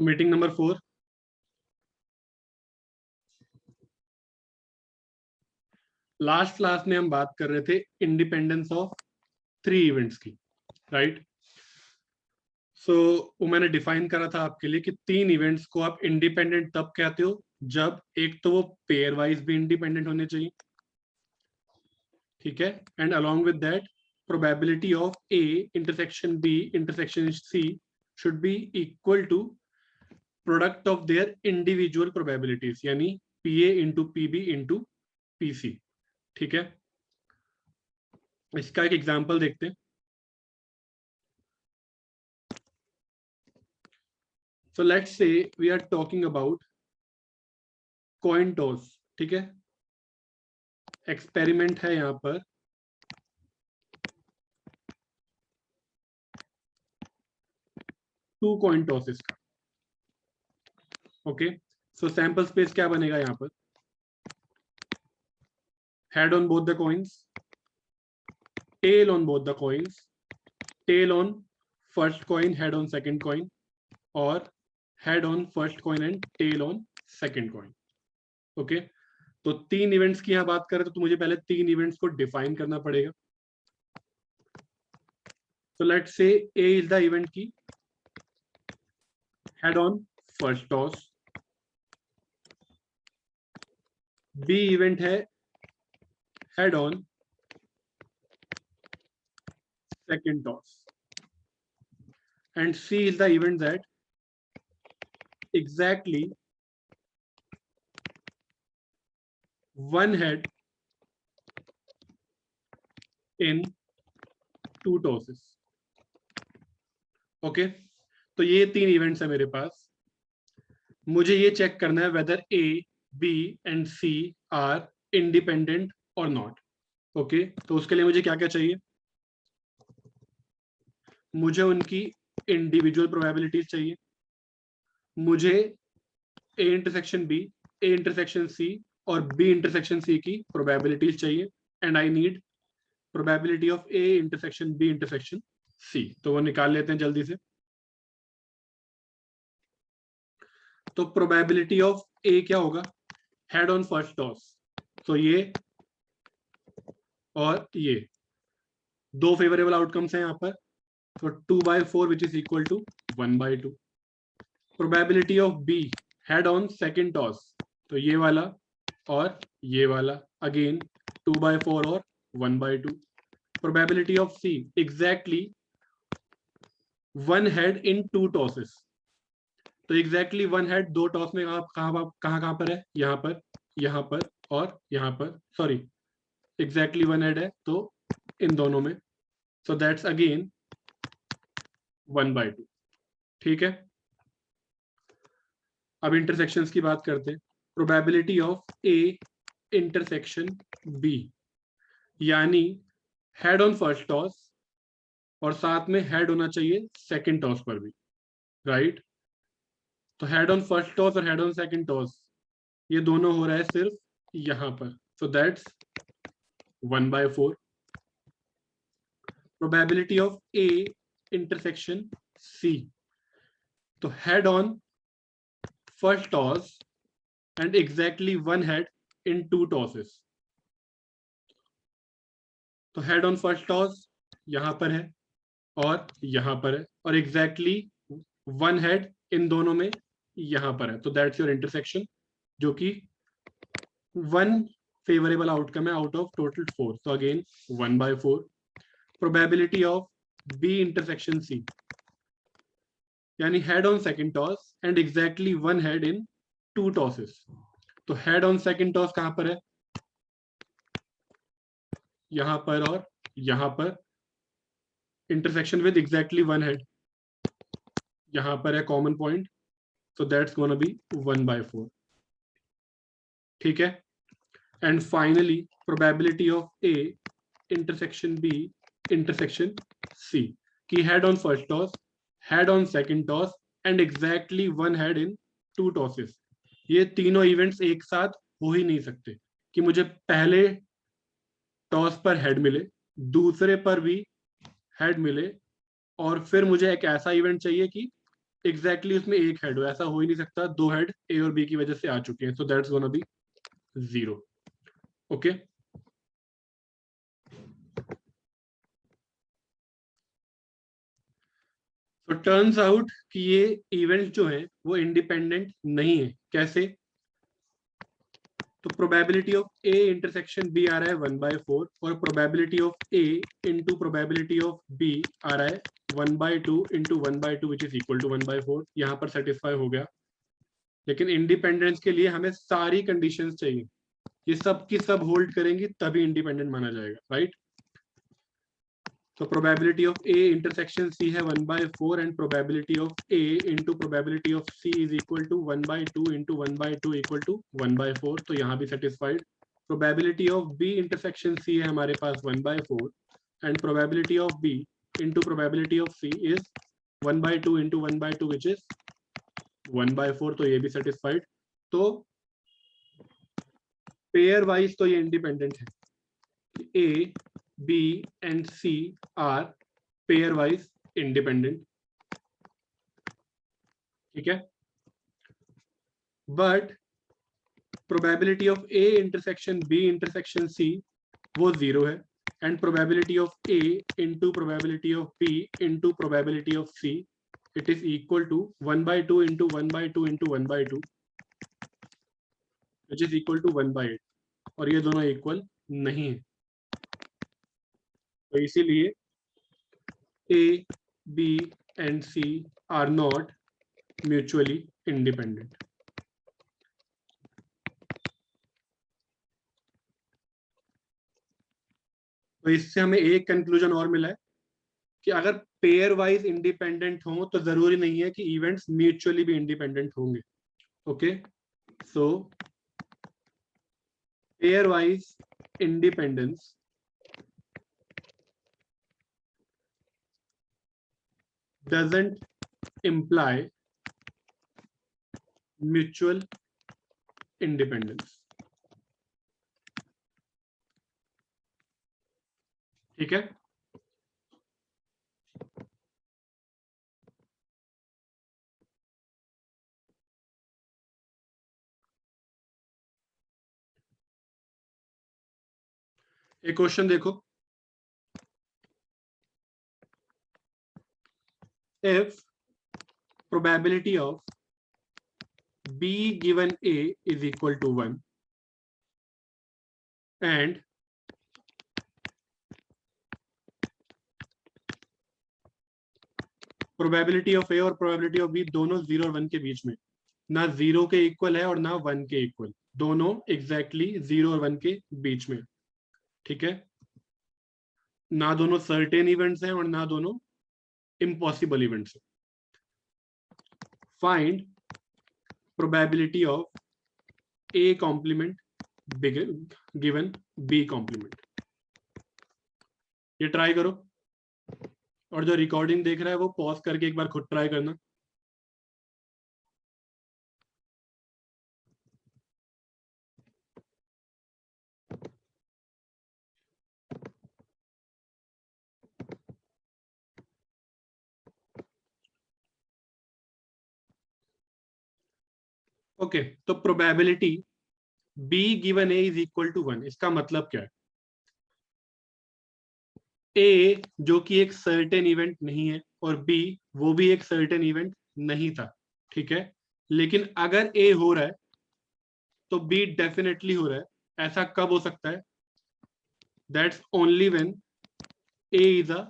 Meeting number 4। Last class में हम बात कर रहे थे इंडिपेंडेंस ऑफ 3 इवेंट्स की, राइट। सो वो मैंने डिफाइन करा था आपके लिए कि 3 इवेंट्स को आप इंडिपेंडेंट तब कहते हो जब एक तो वो पेयर वाइज भी इंडिपेंडेंट होने चाहिए, ठीक है, and along with that probability of A intersection B intersection C should be equal to product of their individual probabilities, यानी P A into P B into P C, ठीक है। इसका एक एग्जाम्पल देखते हैं। So let's say we are talking about coin toss, ठीक है। Experiment है यहां पर, टू कॉइन टॉसेस का, ओके। सो सैंपल स्पेस क्या बनेगा यहां पर? Head on both the coins, tail on both the coins, tail on first coin, head on second coin, और head on first coin and tail on second coin, okay. तो 3 events की यहां बात करें तो मुझे पहले 3 इवेंट्स को डिफाइन करना पड़ेगा। So let's say A is the event key, head on first toss, B event है head on second toss, and C is the event that exactly one head in 2 tosses, okay. तो ये 3 events है मेरे पास। मुझे ये check करना है whether A B and C are independent और नॉट, ओके। तो उसके लिए मुझे क्या क्या चाहिए? मुझे उनकी इंडिविजुअल प्रोबेबिलिटीज चाहिए, मुझे A intersection B, A intersection C और बी इंटरसेक्शन सी की प्रोबेबिलिटीज चाहिए, and I need probability of A intersection B intersection C. तो वो निकाल लेते हैं जल्दी से। तो प्रोबेबिलिटी ऑफ ए क्या होगा? हेड ऑन फर्स्ट टॉस, तो ये और ये 2 फेवरेबल आउटकम्स हैं यहाँ पर, तो 2/4 which is equal to 1/2। Probability of B head on second toss, तो ये वाला और ये वाला, अगेन 2/4 और 1/2। Probability of C exactly one head in 2 tosses, तो एग्जैक्टली वन हेड 2 टॉस में कहां पर है? यहाँ पर, यहाँ पर और यहाँ पर, सॉरी एग्जैक्टली वन हेड है तो इन दोनों में, सो दैट्स अगेन 1/2, ठीक है। अब इंटरसेक्शंस की बात करते हैं। Probability of A intersection B, यानी हेड ऑन फर्स्ट टॉस और साथ में हेड होना चाहिए सेकंड टॉस पर भी, राइट। तो हेड ऑन फर्स्ट टॉस और हेड ऑन सेकंड टॉस ये दोनों हो रहा है सिर्फ यहां पर, so that's 1/4। Probability of A intersection C, तो head on first toss and exactly one head in 2 tosses, तो हेड ऑन फर्स्ट टॉस यहां पर है और यहां पर है, और एग्जैक्टली वन हेड इन दोनों में यहां पर है, तो दैट्स योर इंटरसेक्शन, जो कि 1 फेवरेबल आउटकम है आउट ऑफ टोटल 4, तो again 1/4। Probability of B intersection C, यानी head on second toss and exactly one head in 2 tosses, तो हेड ऑन सेकंड टॉस कहां पर है? यहां पर और यहां पर, intersection with exactly one head यहां पर है common point, so that's gonna be 1/4, ठीक है। And finally probability of A intersection B intersection C, की head on first toss, head on second toss and exactly one head in 2 tosses, ये तीनों events एक साथ हो ही नहीं सकते कि मुझे पहले टॉस पर हेड मिले, दूसरे पर भी हेड मिले, और फिर मुझे एक ऐसा इवेंट चाहिए कि एग्जैक्टली उसमें एक हेड हो, ऐसा हो ही नहीं सकता, दो हेड ए और बी की वजह से आ चुके हैं, सो दैट्स गोना बी 0. ओके, तो टर्न्स आउट कि ये इवेंट जो है वो इंडिपेंडेंट नहीं है. कैसे? तो probability of A intersection B आ रहा है 1/4 और probability of A into probability of B आ रहा है 1/2 into 1/2 which is equal to 1/4. यहाँ पर सेटिस्फाई हो गया. लेकिन इंडिपेंडेंस के लिए हमें सारी कंडीशंस चाहिए, ये सब की सब होल्ड करेंगी तभी इंडिपेंडेंट माना जाएगा, राइट? तो probability of A intersection C है 1/4 and probability of A into probability of C is equal to 1/2 into 1/2 equal to 1/4. तो यहाँ भी satisfied. Probability of B intersection C है हमारे पास 1/4 and probability of B into probability of C is 1/2 into 1/2 which is 1/4. तो ये भी satisfied. तो पेयर वाइज तो ये इंडिपेंडेंट है. A, B and C are pairwise independent. ठीक है, but probability of A intersection B intersection C वो 0 है and probability of A into probability of B into probability of C it is equal to 1/2 into 1/2 into 1/2 which is equal to 1/8. और ये दोनों equal नहीं है. तो इसीलिए A, B and C are not mutually independent. तो इससे हमें एक कंक्लूजन और मिला है कि अगर पेयर वाइज इंडिपेंडेंट हो तो जरूरी नहीं है कि इवेंट्स म्यूचुअली भी इंडिपेंडेंट होंगे. Okay, so pair wise independence doesn't imply mutual independence. ठीक है, एक क्वेश्चन देखो. If probability of b given a is equal to 1 and probability of A और प्रोबेबिलिटी ऑफ बी दोनों 0 और 1 के बीच में, ना 0 के इक्वल है और ना 1 के इक्वल, दोनों एग्जैक्टली 0 और 1 के बीच में. ठीक है, ना दोनों सर्टेन इवेंट्स हैं और ना दोनों इम्पॉसिबल इवेंट्स हैं. Find probability of A complement given B complement. ये ट्राई करो और जो रिकॉर्डिंग देख रहा है वो पॉज करके एक बार खुद ट्राई करना. ओके, तो probability B given A is equal to 1, इसका मतलब क्या है? ए जो कि एक सर्टेन इवेंट नहीं है और बी वो भी एक सर्टेन इवेंट नहीं था. ठीक है, लेकिन अगर ए हो रहा है तो बी डेफिनेटली हो रहा है. ऐसा कब हो सकता है? That's only when A is a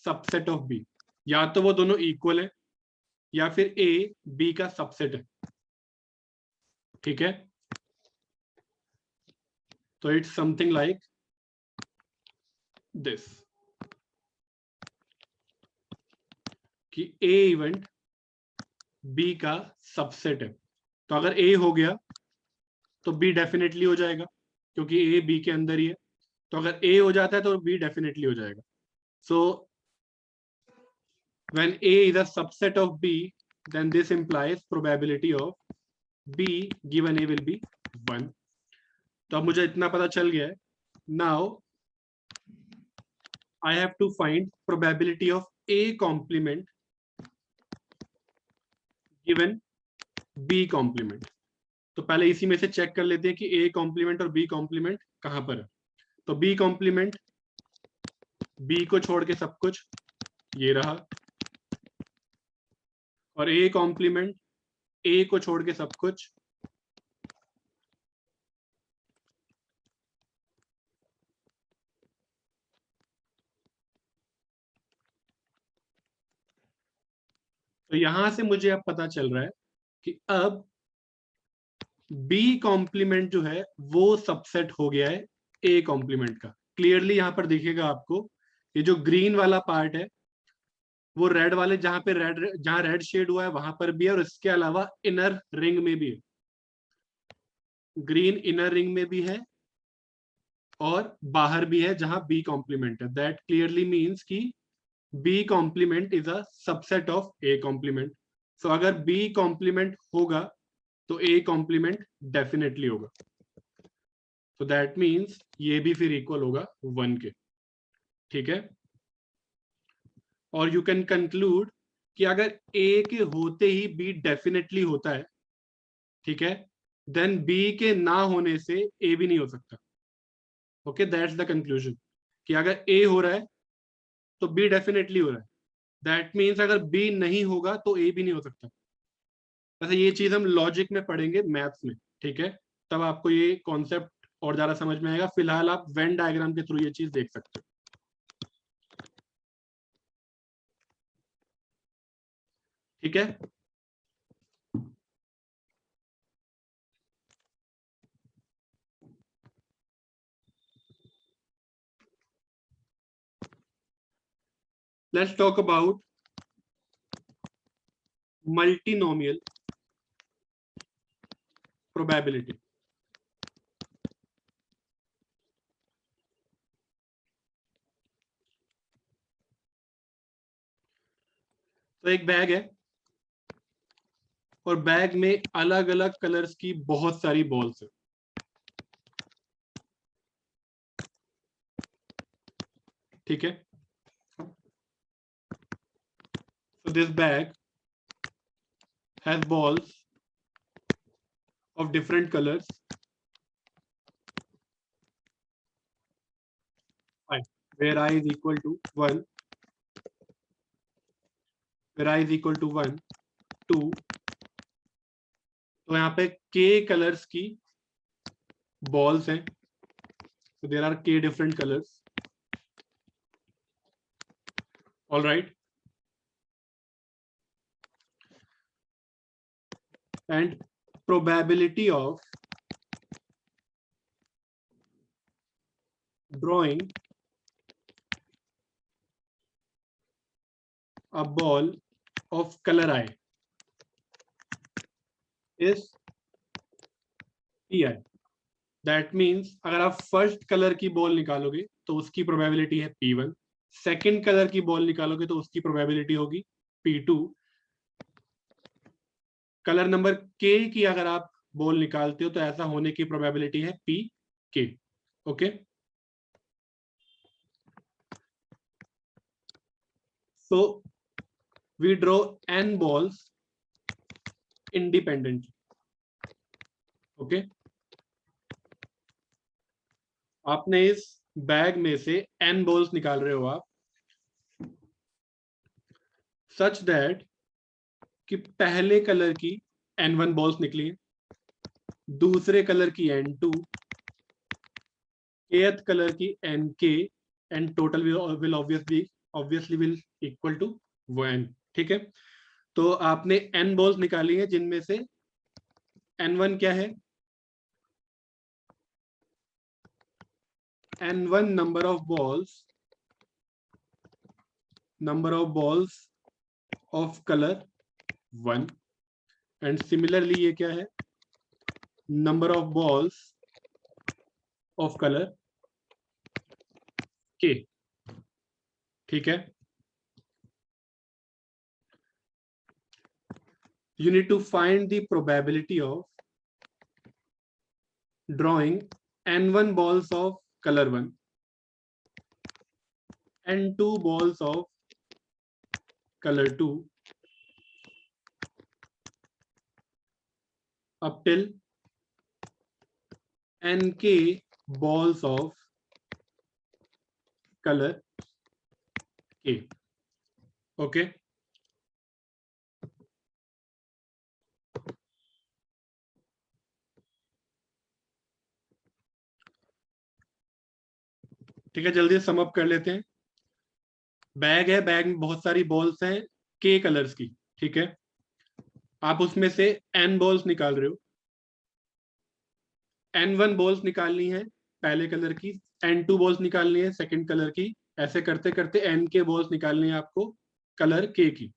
subset of B. या तो वो दोनों इक्वल है या फिर ए बी का सबसेट है. ठीक है, तो इट्स समथिंग लाइक दिस कि ए इवेंट बी का सबसेट है. तो अगर ए हो गया तो बी डेफिनेटली हो जाएगा क्योंकि ए बी के अंदर ही है. तो अगर ए हो जाता है तो बी डेफिनेटली हो जाएगा. So when A is a subset of B then this implies probability of b given a will be 1. तो अब मुझे इतना पता चल गया है. now I have to find probability of a complement given B complement. तो पहले इसी में से चेक कर लेते हैं कि ए कॉम्प्लीमेंट और बी कॉम्प्लीमेंट कहां पर है। तो बी कॉम्प्लीमेंट, बी को छोड़ के सब कुछ ये रहा, और ए कॉम्प्लीमेंट, ए को छोड़ के सब कुछ तो यहां से मुझे अब पता चल रहा है कि अब बी कॉम्प्लीमेंट जो है वो सबसेट हो गया है ए कॉम्प्लीमेंट का। क्लियरली यहां पर दिखेगा आपको, ये जो ग्रीन वाला पार्ट है वो रेड वाले, जहां पे रेड, जहां रेड शेड हुआ है वहां पर भी है, और इसके अलावा इनर रिंग में भी है, ग्रीन इनर रिंग में भी है और बाहर भी है जहां बी कॉम्प्लीमेंट है। दैट क्लियरली मीन्स कि B complement is a subset of A complement. So अगर बी कॉम्प्लीमेंट होगा तो ए कॉम्प्लीमेंट डेफिनेटली होगा। तो दैट मीन्स ये भी फिर इक्वल होगा 1 के। ठीक है, और यू कैन कंक्लूड कि अगर ए के होते ही बी डेफिनेटली होता है, ठीक है, देन बी के ना होने से ए भी नहीं हो सकता। ओके, दैट्स द कंक्लूजन कि अगर ए हो रहा है तो बी डेफिनेटली हो रहा है। दैट मीन्स अगर बी नहीं होगा तो ए भी नहीं हो सकता। वैसे ये चीज हम लॉजिक में पढ़ेंगे, मैथ्स में, ठीक है, तब आपको ये कॉन्सेप्ट और ज्यादा समझ में आएगा। फिलहाल आप वेन डायग्राम के थ्रू ये चीज देख सकते हो। ठीक है, let's talk about multinomial probability. तो एक बैग है और बैग में अलग अलग कलर्स की बहुत सारी बॉल्स है। ठीक है, so this bag has balls of different colors. Fine. Where I is equal to 1, where I is equal to 1, 2. तो यहाँ पे k कलर्स की बॉल्स हैं, so there are k different colors. All right, and probability of drawing a ball of color I is pi. That means अगर आप first colour की ball निकालोगे तो उसकी प्रोबेबिलिटी है P1, सेकेंड कलर की बॉल निकालोगे तो उसकी प्रोबेबिलिटी होगी P2, कलर नंबर K की अगर आप बॉल निकालते हो तो ऐसा होने की प्रोबेबिलिटी है PK। Okay, so we draw n balls independently. Okay, आपने इस बैग में से n बॉल्स निकाल रहे हो आप, सच दैट कि पहले कलर की n1 बॉल्स निकली, दूसरे कलर की n2, एथ कलर की nk, and total will obviously will equal to 1। ठीक है, तो आपने n बॉल्स निकाली है जिनमें से n1 क्या है, n1 number of balls of colour 1, and similarly ये क्या है, number of balls of colour k। ठीक है, you need to find the probability of drawing n1 balls of color 1 and 2 balls of color 2 up till nk balls of color k. Okay. ठीक है, जल्दी sum up कर लेते हैं। Bag है, bag में बहुत सारी बॉल्स हैं के कलर्स की, ठीक है। आप उसमें से n बॉल्स निकाल रहे हो, n1 बॉल्स निकालनी है पहले कलर की, n2 बॉल्स निकालनी है सेकंड कलर की, ऐसे करते करते n के बॉल्स निकालनी है आपको कलर के की,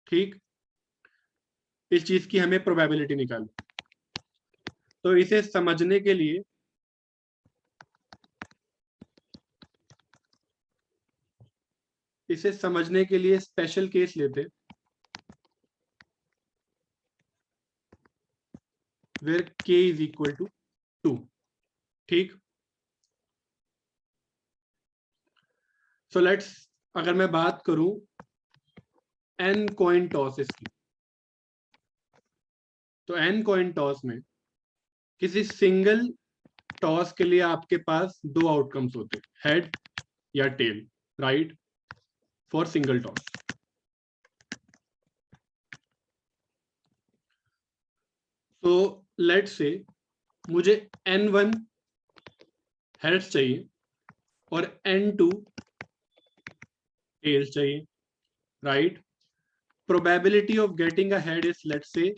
ठीक। इस चीज की हमें प्रोबेबिलिटी निकालनी। तो इसे समझने के लिए स्पेशल केस लेते हैं, where k is equal to 2, ठीक। सो लेट्स, अगर मैं बात करूं n कॉइन टॉसेस की, तो n कॉइन टॉस में किसी सिंगल टॉस के लिए आपके पास दो आउटकम्स होते हैं, हेड या tail, right, for single toss. तो लेट्स से मुझे n1 हेड्स चाहिए और n2 टेल्स चाहिए, right. Probability of getting a head is let's say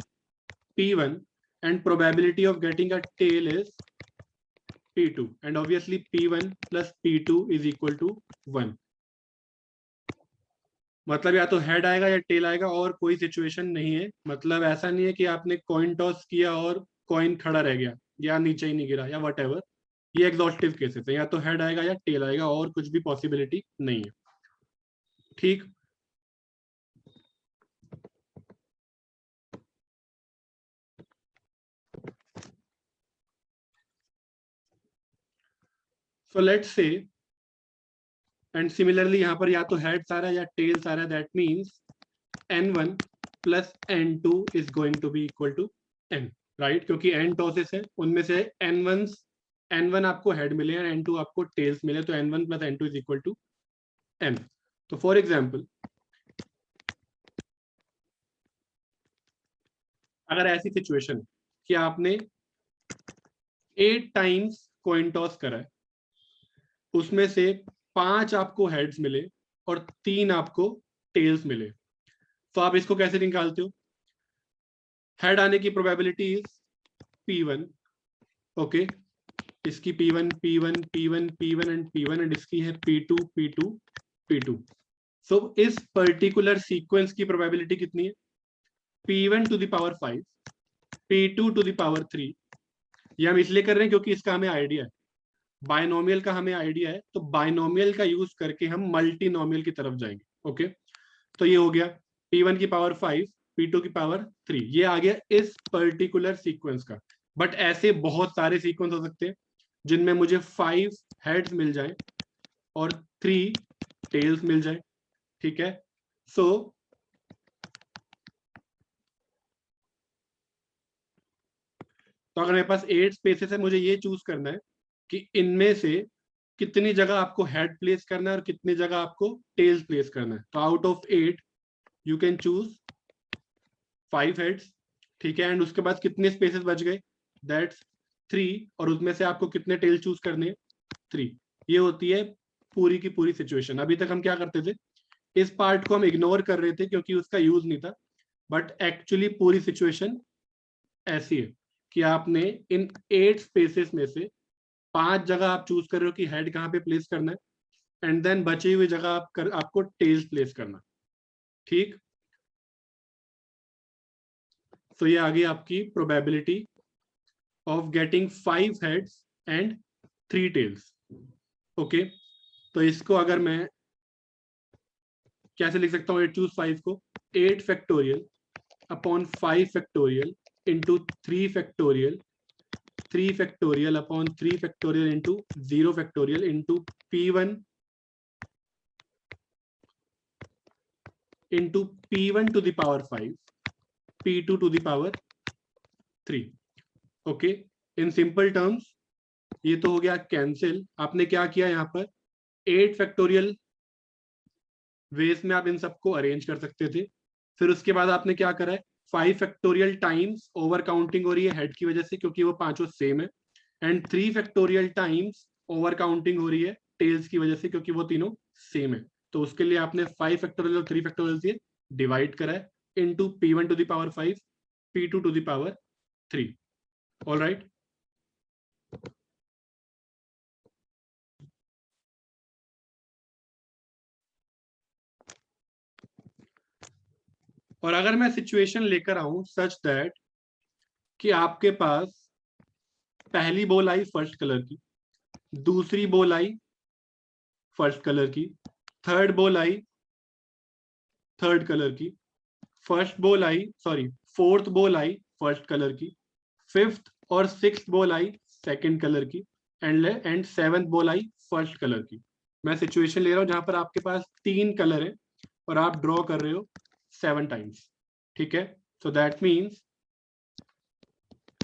p1 and probability of getting a tail is p2, and obviously p1 plus p2 is equal to 1। मतलब या तो head आएगा या tell आएगा, और कोई सिचुएशन नहीं है। मतलब ऐसा नहीं है कि आपने कॉइन टॉस किया और कॉइन खड़ा रह गया या नीचे ही नहीं गिरा या वट एवर, ये एग्जॉस्टिव केसेस है, या तो हेड आएगा या टेल आएगा, और कुछ भी पॉसिबिलिटी नहीं है, ठीक। सो लेट्स से, एंड सिमिलरली यहाँ पर या तो हेड्स आ रहा है या टेल्स आ रहा है, that means n1 plus n2 is going to be equal to n, right, क्योंकि n टॉसेस है, उनमें से n1 आपको हेड मिले और n2 आपको टेल्स मिले, तो n1 plus n2 is equal to n। तो फॉर एग्जाम्पल, अगर ऐसी सिचुएशन कि आपने 8 टाइम्स कॉइन टॉस करा है, उसमें से 5 आपको हेड्स मिले और 3 आपको टेल्स मिले, तो आप इसको कैसे निकालते हो? हेड आने की प्रोबेबिलिटी इज p1, ओके, इसकी p1 p1 p1 p1 and p1, and इसकी है p2 p2 p2। सो इस पर्टिकुलर सीक्वेंस की प्रोबेबिलिटी कितनी है? p1 to the power 5, p2 to the power 3। ये हम इसलिए कर रहे हैं क्योंकि इसका हमें आइडिया है, बायनोमियल का हमें आइडिया है, तो बायनोमियल का यूज करके हम मल्टीनोमियल की तरफ जाएंगे, ओके। तो ये हो गया p1 की पावर 5, p2 की पावर 3, ये आ गया इस पर्टिकुलर सीक्वेंस का। बट ऐसे बहुत सारे सीक्वेंस हो सकते हैं जिनमें मुझे 5 हेड्स मिल जाए और 3 टेल्स मिल जाए, ठीक है। सो तो अगर मेरे पास 8 स्पेसेस है, मुझे ये चूज करना है कि इनमें से कितनी जगह आपको हेड प्लेस करना है और कितनी जगह आपको टेल्स प्लेस करना है। तो out of 8 you can choose 5 heads, ठीक है, एंड उसके बाद कितने स्पेसेस बच गए? दैट्स 3, और उसमें से आपको कितने टेल चूज करने हैं? 3। ये होती है पूरी की पूरी सिचुएशन। अभी तक हम क्या करते थे, इस पार्ट को हम इग्नोर कर रहे थे क्योंकि उसका यूज नहीं था, बट एक्चुअली पूरी सिचुएशन ऐसी है कि आपने इन 8 स्पेसेस में से 5 जगह आप चूज कर रहे हो कि हेड कहाँ पे प्लेस करना है, एंड देन बची हुई जगह आपको टेल्स प्लेस करना, ठीक। तो ये आ गई आपकी probability of getting 5 heads and 3 tails, okay. तो इसको अगर मैं कैसे लिख सकता हूँ 8 चूज 5 को? 8 factorial upon 5 factorial into 3 factorial, 3 factorial upon 3 factorial into 0 factorial into p1 to the power 5, p2 to the power 3। Okay, in simple terms ये तो हो गया कैंसिल। आपने क्या किया यहाँ पर, 8 फैक्टोरियल वेज में आप इन सबको अरेंज कर सकते थे। फिर उसके बाद आपने क्या करा है, 5 फैक्टोरियल टाइम्स ओवर काउंटिंग हो रही है हेड की वजह से क्योंकि वो पांचों सेम है, and 3 factorial times over counting हो रही है टेल्स की वजह से क्योंकि वो तीनों सेम है। तो उसके लिए आपने 5 फैक्टोरियल और 3 फैक्टोरियल से डिवाइड करा है into P1 to the power 5, P2 to the power 3। All right, और अगर मैं सिचुएशन लेकर आऊं सच दैट कि आपके पास पहली बॉल आई फर्स्ट कलर की, दूसरी बॉल आई फर्स्ट कलर की, थर्ड बॉल आई थर्ड कलर की, फर्स्ट बॉल आई सॉरी फोर्थ बॉल आई फर्स्ट कलर की, फिफ्थ और सिक्स्थ बॉल आई सेकंड कलर की, and seventh ball I first colour की। मैं सिचुएशन ले रहा हूं जहां पर आपके पास 3 कलर है और आप ड्रॉ कर रहे हो 7 टाइम्स। ठीक है, so that means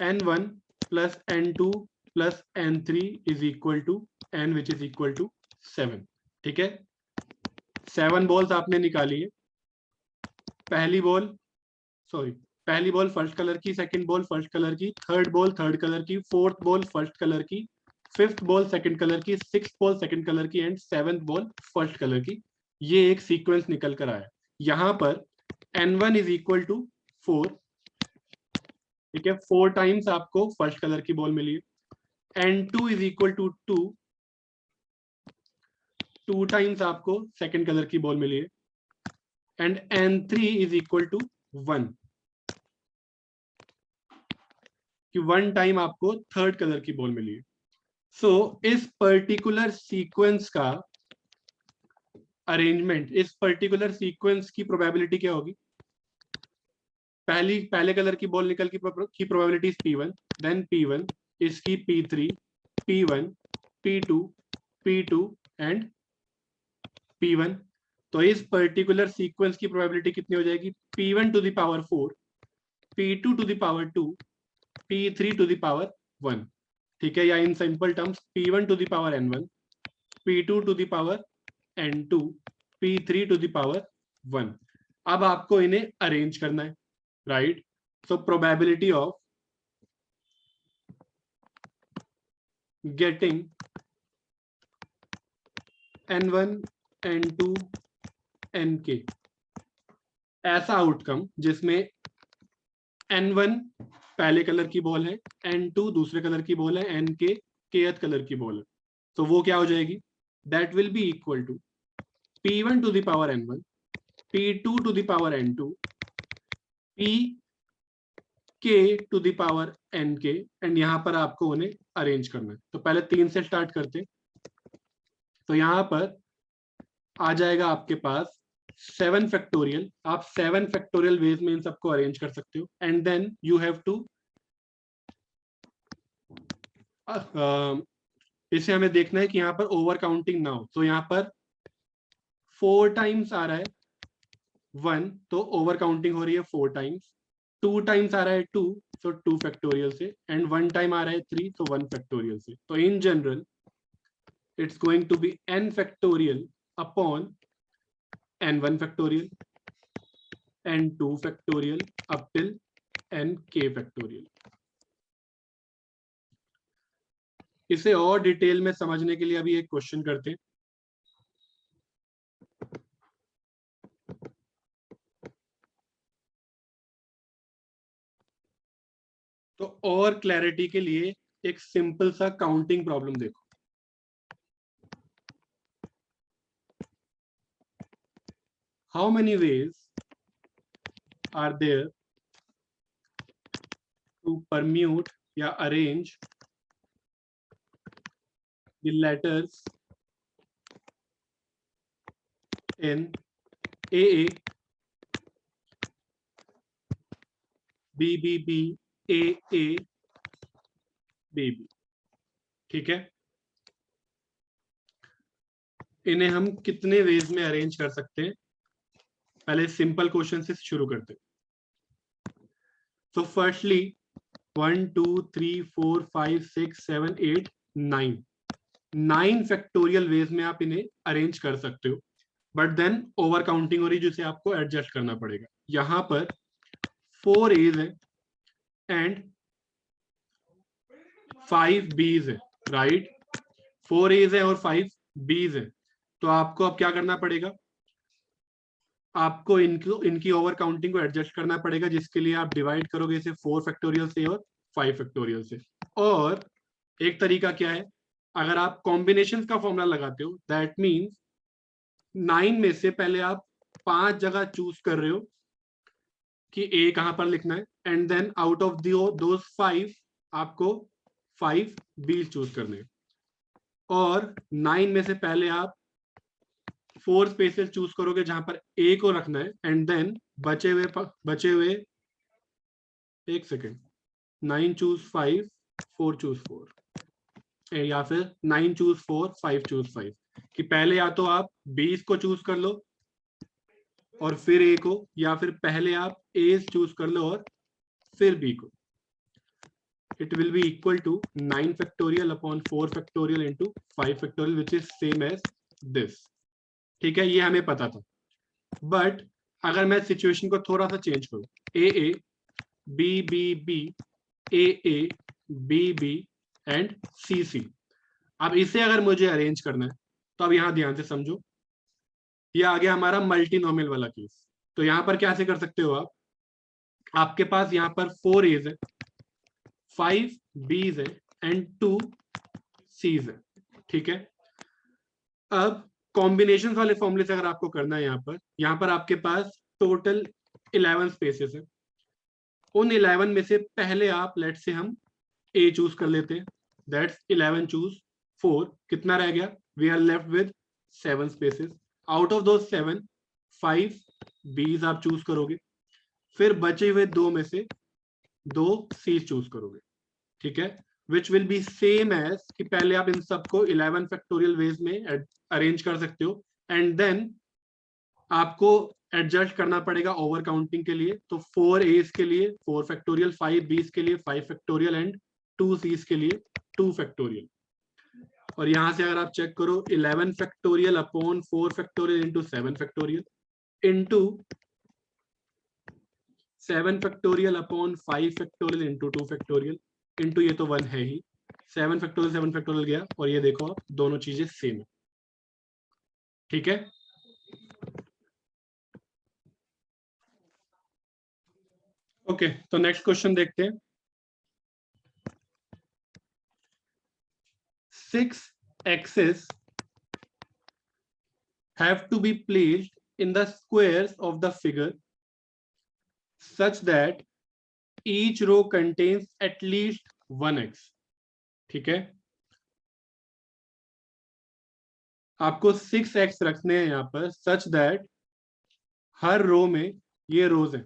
n1 plus n2 plus n3 is equal to n which is equal to 7। ठीक है, 7 बॉल्स आपने निकाली है। पहली बॉल सॉरी पहली बॉल फर्स्ट कलर की, सेकंड बॉल फर्स्ट कलर की, थर्ड बॉल थर्ड कलर की, फोर्थ बॉल फर्स्ट कलर की, फिफ्थ बॉल सेकंड कलर की, सिक्स्थ बॉल सेकंड कलर की, and seventh ball first colour की। ये एक सीक्वेंस निकल कर आया। यहां पर n1 इज इक्वल टू 4। ठीक है, 4 टाइम्स आपको फर्स्ट कलर की बॉल मिली है। n2 is equal to 2 times आपको सेकंड कलर की बॉल मिली है, and n3 is equal to 1 कि 1 टाइम आपको थर्ड कलर की बॉल मिली है। सो इस पर्टिकुलर सीक्वेंस का अरेंजमेंट, इस पर्टिकुलर सीक्वेंस की प्रोबेबिलिटी क्या होगी, पहले कलर की बॉल निकल की probability is P1, then P1 इसकी P3, P1, P2, P2 and P1। तो इस पर्टिकुलर सीक्वेंस की प्रोबेबिलिटी कितनी हो जाएगी, P1 to the power 4, P2 to the power 2, P3 to the power 1। ठीक है, या in simple terms P1 to the power n1, P2 to the power n2, P3 to the power 1। अब आपको इन्हें अरेंज करना है, right. So probability of getting n1, n2, nk ऐसा outcome जिसमें n1 पहले कलर की बॉल है, n2 दूसरे कलर की बॉल है, nk kth कलर की बॉल है, तो वो क्या हो जाएगी, that will be equal to P1 to the power n1, P2 to the power n2, Pk to the power nk, and यहां पर आपको उन्हें अरेंज करना है। तो पहले 3 से स्टार्ट करते, तो यहां पर आ जाएगा आपके पास 7 फैक्टोरियल। आप 7 फैक्टोरियल वेज में इन सबको अरेंज कर सकते हो, and then you have to इसे हमें देखना है कि यहाँ पर ओवर काउंटिंग ना हो। तो यहाँ पर 4 टाइम्स आ रहा है 1, तो ओवर काउंटिंग हो रही है 4 टाइम्स। 2 टाइम्स आ रहा है 2, तो 2 फैक्टोरियल से, एंड 1 टाइम आ रहा है 3, तो 1 फैक्टोरियल से। तो in general it's going to be n factorial upon n1 factorial, n2 factorial up till nk factorial। इसे और डिटेल में समझने के लिए अभी एक क्वेश्चन करते हैं। तो और क्लैरिटी के लिए एक सिंपल सा काउंटिंग प्रॉब्लम देखो। How many ways are there to permute या arrange the letters in AA, BBB, AA, BB। ठीक है, इन्हें हम कितने वेज में अरेंज कर सकते हैं, पहले सिंपल क्वेश्चन से शुरू करते हैं। तो फर्स्टली 1 2 3 4 5 6 7 8 9 9 फैक्टोरियल वेज में आप इन्हें अरेंज कर सकते हो, बट देन ओवर काउंटिंग हो रही जिसे आपको एडजस्ट करना पड़ेगा। यहां पर 4 एज है एंड 5 बीज है, राइट। 4 एज है और 5 बीज है, तो आपको अब क्या करना पड़ेगा, आपको इनकी ओवर काउंटिंग को एडजस्ट करना पड़ेगा, जिसके लिए आप डिवाइड करोगे इसे 4 फैक्टोरियल से और 5 फैक्टोरियल से। और एक तरीका क्या है, अगर आप कॉम्बिनेशन का फॉर्मूला लगाते हो, दैट मीन्स 9 में से पहले आप 5 जगह चूज कर रहे हो कि ए कहां पर लिखना है, and then out of those 5 आपको 5 बी चूज करने हैं। और 9 में से पहले आप 4 स्पेसेस चूज करोगे जहां पर ए को रखना है, एंड देन बचे हुए एक सेकेंड, 9 चूज 5 4 चूज 4, या फिर 9 चूज 4 5 चूज 5, कि पहले या तो आप 20 को चूज कर लो और फिर ए को, या फिर पहले आप ए चूज कर लो और फिर बी को। It will be equal to 9 factorial upon 4 factorial into 5 factorial which is same as this. ठीक है, ये हमें पता था। बट अगर मैं सिचुएशन को थोड़ा सा चेंज करूं, A B B B A B B and C C, अब इसे अगर मुझे अरेंज करना है तो अब यहां ध्यान से समझो, ये आ गया हमारा मल्टीनोमियल वाला केस। तो यहां पर कैसे कर सकते हो आप, आपके पास यहां पर 4 एज है, 5 बीज है एंड 2 सीज है। ठीक है, अब कॉम्बिनेशन वाले फॉर्मूले से अगर आपको करना है, यहां पर आपके पास टोटल 11 स्पेसेस है। उन 11 में से पहले आप लेट से हम ए चूज कर लेते हैं, दैट्स 11 चूज 4, कितना रह गया, we are left with 7 spaces. Out of दो 7 5 बीज आप चूज करोगे, फिर बचे हुए 2 में से 2 सी चूज करोगे। ठीक है, which will be same as कि पहले आप इन सबको 11 फैक्टोरियल वेज में अरेंज कर सकते हो, एंड देन आपको एडजस्ट करना पड़ेगा ओवर काउंटिंग के लिए। तो 4 एज के लिए 4 फैक्टोरियल, 5 बीस के लिए 5 फैक्टोरियल एंड 2 सीज के लिए 2 फैक्टोरियल। और यहां से अगर आप चेक करो, 11 factorial upon 4 factorial into 7 factorial into 7 factorial upon 5 factorial into 2 factorial into, ये तो 1 है ही, 7 फैक्टोरियल 7 फैक्टोरियल गया, और ये देखो आप दोनों चीजें सेम है। ठीक है, ओके, तो नेक्स्ट क्वेश्चन देखते हैं। 6 axes have to be placed in the squares of the figure such that each row contains at least 1 x। ठीक है, आपको 6 x रखने हैं यहां पर, सच दैट हर रो में, ये रोज है,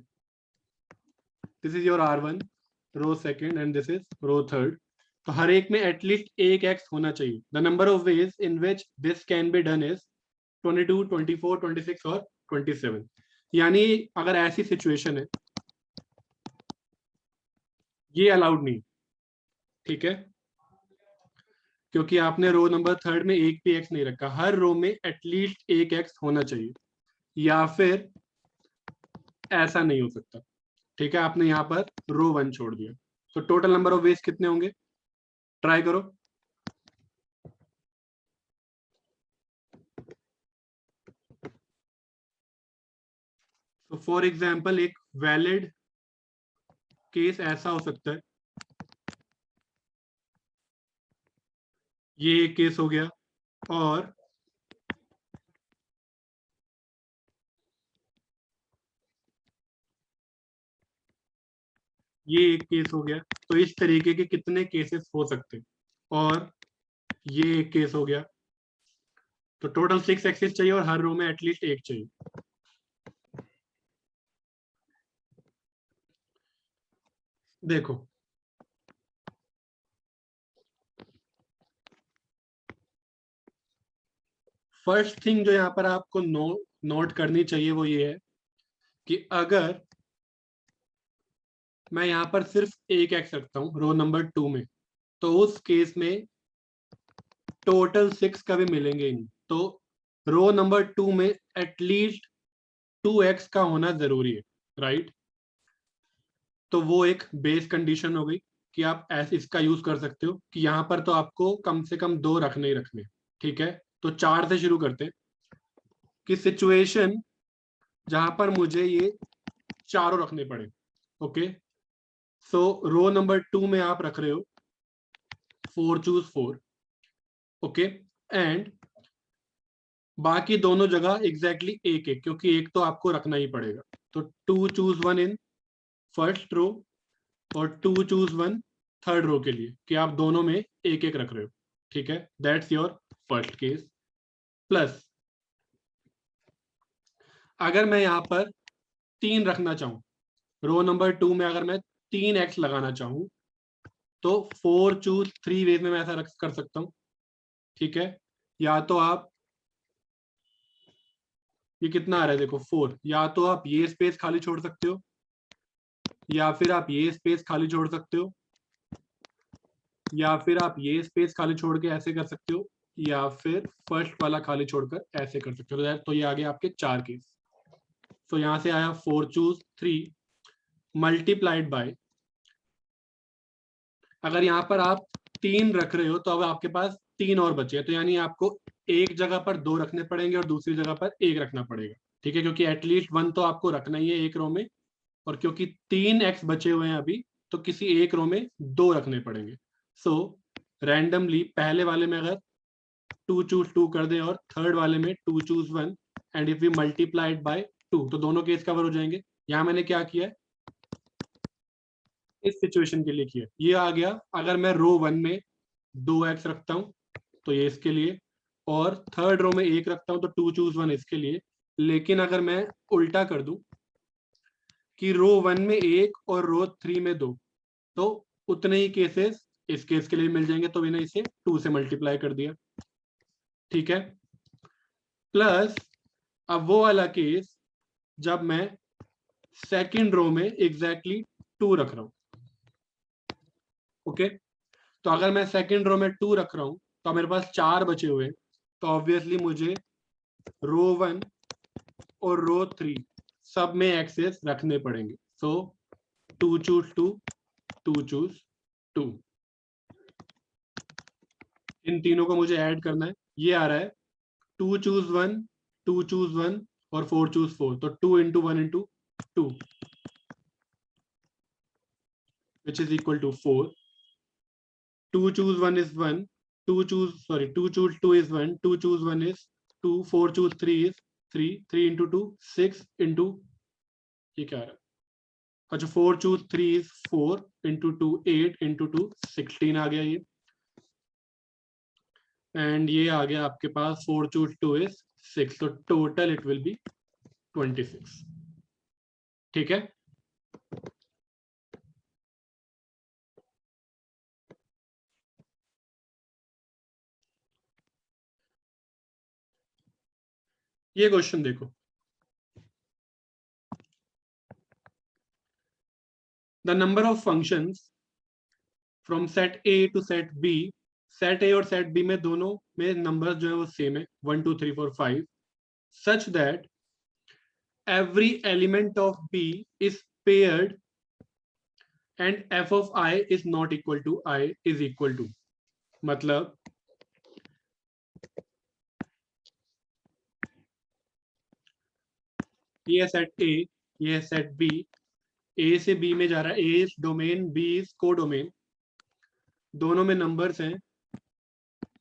this is your R1 row second and this is row third, तो हर एक में एटलीस्ट एक x होना चाहिए। The number of ways in which this can be done is 22 24 26 और 27। यानी अगर ऐसी सिचुएशन है, ये अलाउड नहीं। ठीक है, क्योंकि आपने रो नंबर थर्ड में एक भी एक्स नहीं रखा, हर रो में एटलीस्ट एक एक्स होना चाहिए, या फिर ऐसा नहीं हो सकता। ठीक है, आपने यहां पर रो 1 छोड़ दिया, तो टोटल नंबर ऑफ वेज कितने होंगे, ट्राई करो। तो फॉर एग्जाम्पल एक वैलिड केस ऐसा हो सकता है, ये एक केस हो गया, और ये एक केस हो गया। तो इस तरीके के कितने केसेस हो सकते हैं, और ये एक केस हो गया। तो टोटल 6 एक्सेस चाहिए और हर रो में एटलीस्ट एक चाहिए। देखो, फर्स्ट थिंग जो यहाँ पर आपको नोट करनी चाहिए वो ये है कि अगर मैं यहाँ पर सिर्फ एक एक्स रखता हूँ रो नंबर 2 में, तो उस केस में टोटल 6 कभी मिलेंगे ही नहीं। तो रो नंबर 2 में एटलीस्ट 2x का होना जरूरी है, राइट। तो वो एक बेस कंडीशन हो गई कि आप ऐसे इसका यूज कर सकते हो कि यहाँ पर तो आपको कम से कम 2 रखने ही रखने, ठीक है। तो 4 से शुरू करते हैं कि सिचुएशन जहां पर मुझे ये चारों रखने पड़े। ओके, सो रो नंबर 2 में आप रख रहे हो 4 चूज 4, ओके, एंड बाकी दोनों जगह एग्जैक्टली एक एक, क्योंकि एक तो आपको रखना ही पड़ेगा। तो 2 चूज 1 इन फर्स्ट रो और 2 चूज 1 थर्ड रो के लिए, कि आप दोनों में एक एक रख रहे हो, ठीक है। That's your first case. Plus अगर मैं यहां पर 3 रखना चाहूं, रो नंबर 2 में अगर मैं 3x लगाना चाहूं, तो 4 चूज 3 वेज में मैं ऐसा रख कर सकता हूं, ठीक है। या तो आप, ये कितना आ रहा है देखो 4, या तो आप ये स्पेस खाली छोड़ सकते हो, या फिर आप ये स्पेस खाली छोड़ सकते हो, या फिर आप ये स्पेस खाली छोड़ के ऐसे कर सकते हो, या फिर फर्स्ट वाला खाली छोड़कर ऐसे कर सकते हो। तो ये आ गया आपके 4 केस। तो यहां से आया 4 चूज 3 मल्टीप्लाइड बाय, अगर यहाँ पर आप 3 रख रहे हो तो अब आपके पास 3 और बचे, तो यानी आपको एक जगह पर 2 रखने पड़ेंगे और दूसरी जगह पर 1 रखना पड़ेगा, ठीक है, क्योंकि एटलीस्ट 1 तो आपको रखना ही है एक रो में, और क्योंकि 3x बचे हुए हैं अभी, तो किसी एक रो में 2 रखने पड़ेंगे। सो रैंडमली पहले वाले में अगर 2 चूज 2 कर दें और थर्ड वाले में 2 choose 1, and if we multiplied by 2, तो दोनों केस कवर हो जाएंगे। यहां मैंने क्या किया है, इस सिचुएशन के लिए किया, ये आ गया। अगर मैं रो 1 में 2x रखता हूं तो ये इसके लिए, और थर्ड रो में 1 रखता हूं तो 2 चूज 1 इसके लिए। लेकिन अगर मैं उल्टा कर दूं कि रो 1 में 1 और रो 3 में 2, तो उतने ही केसेस इस केस के लिए मिल जाएंगे, तो मैंने इसे 2 से मल्टीप्लाई कर दिया, ठीक है। प्लस अब वो वाला केस जब मैं सेकंड रो में एग्जैक्टली 2 रख रहा हूं, ओके। तो अगर मैं सेकंड रो में 2 रख रहा हूं तो मेरे पास 4 बचे हुए हैं, तो ऑब्वियसली मुझे रो 1 और रो 3 सब में एक्सेस रखने पड़ेंगे। सो 2 चूज 2, 2 चूज 2, इन तीनों को मुझे ऐड करना है। ये आ रहा है 2 चूज 1, 2 चूज 1 और 4 चूज 4, तो 2 into 1 into 2 which is equal to 4. 2 choose 1 is 1, 2 choose 2 is 1, 2 choose 1 is 2, 4 choose 3 is 3, 3 into 2 6 into, ये क्या है, अच्छा 4 choose 3 is 4 into 2 8 into 2 16 आ गया ये, एंड ये आ गया आपके पास 4 choose 2 is 6, तो टोटल इट विल बी 26, ठीक है। ये क्वेश्चन देखो, the number of functions from set A to set B, set A और सेट बी में दोनों में नंबर जो है वो सेम है 1 2 3 4 5, such that every element of B is paired and f of I is not equal to I is equal to, मतलब ये सेट ए, ये सेट बी, ए से बी में जा रहा है, ए इज डोमेन, बी इज को डोमेन, दोनों में नंबर्स हैं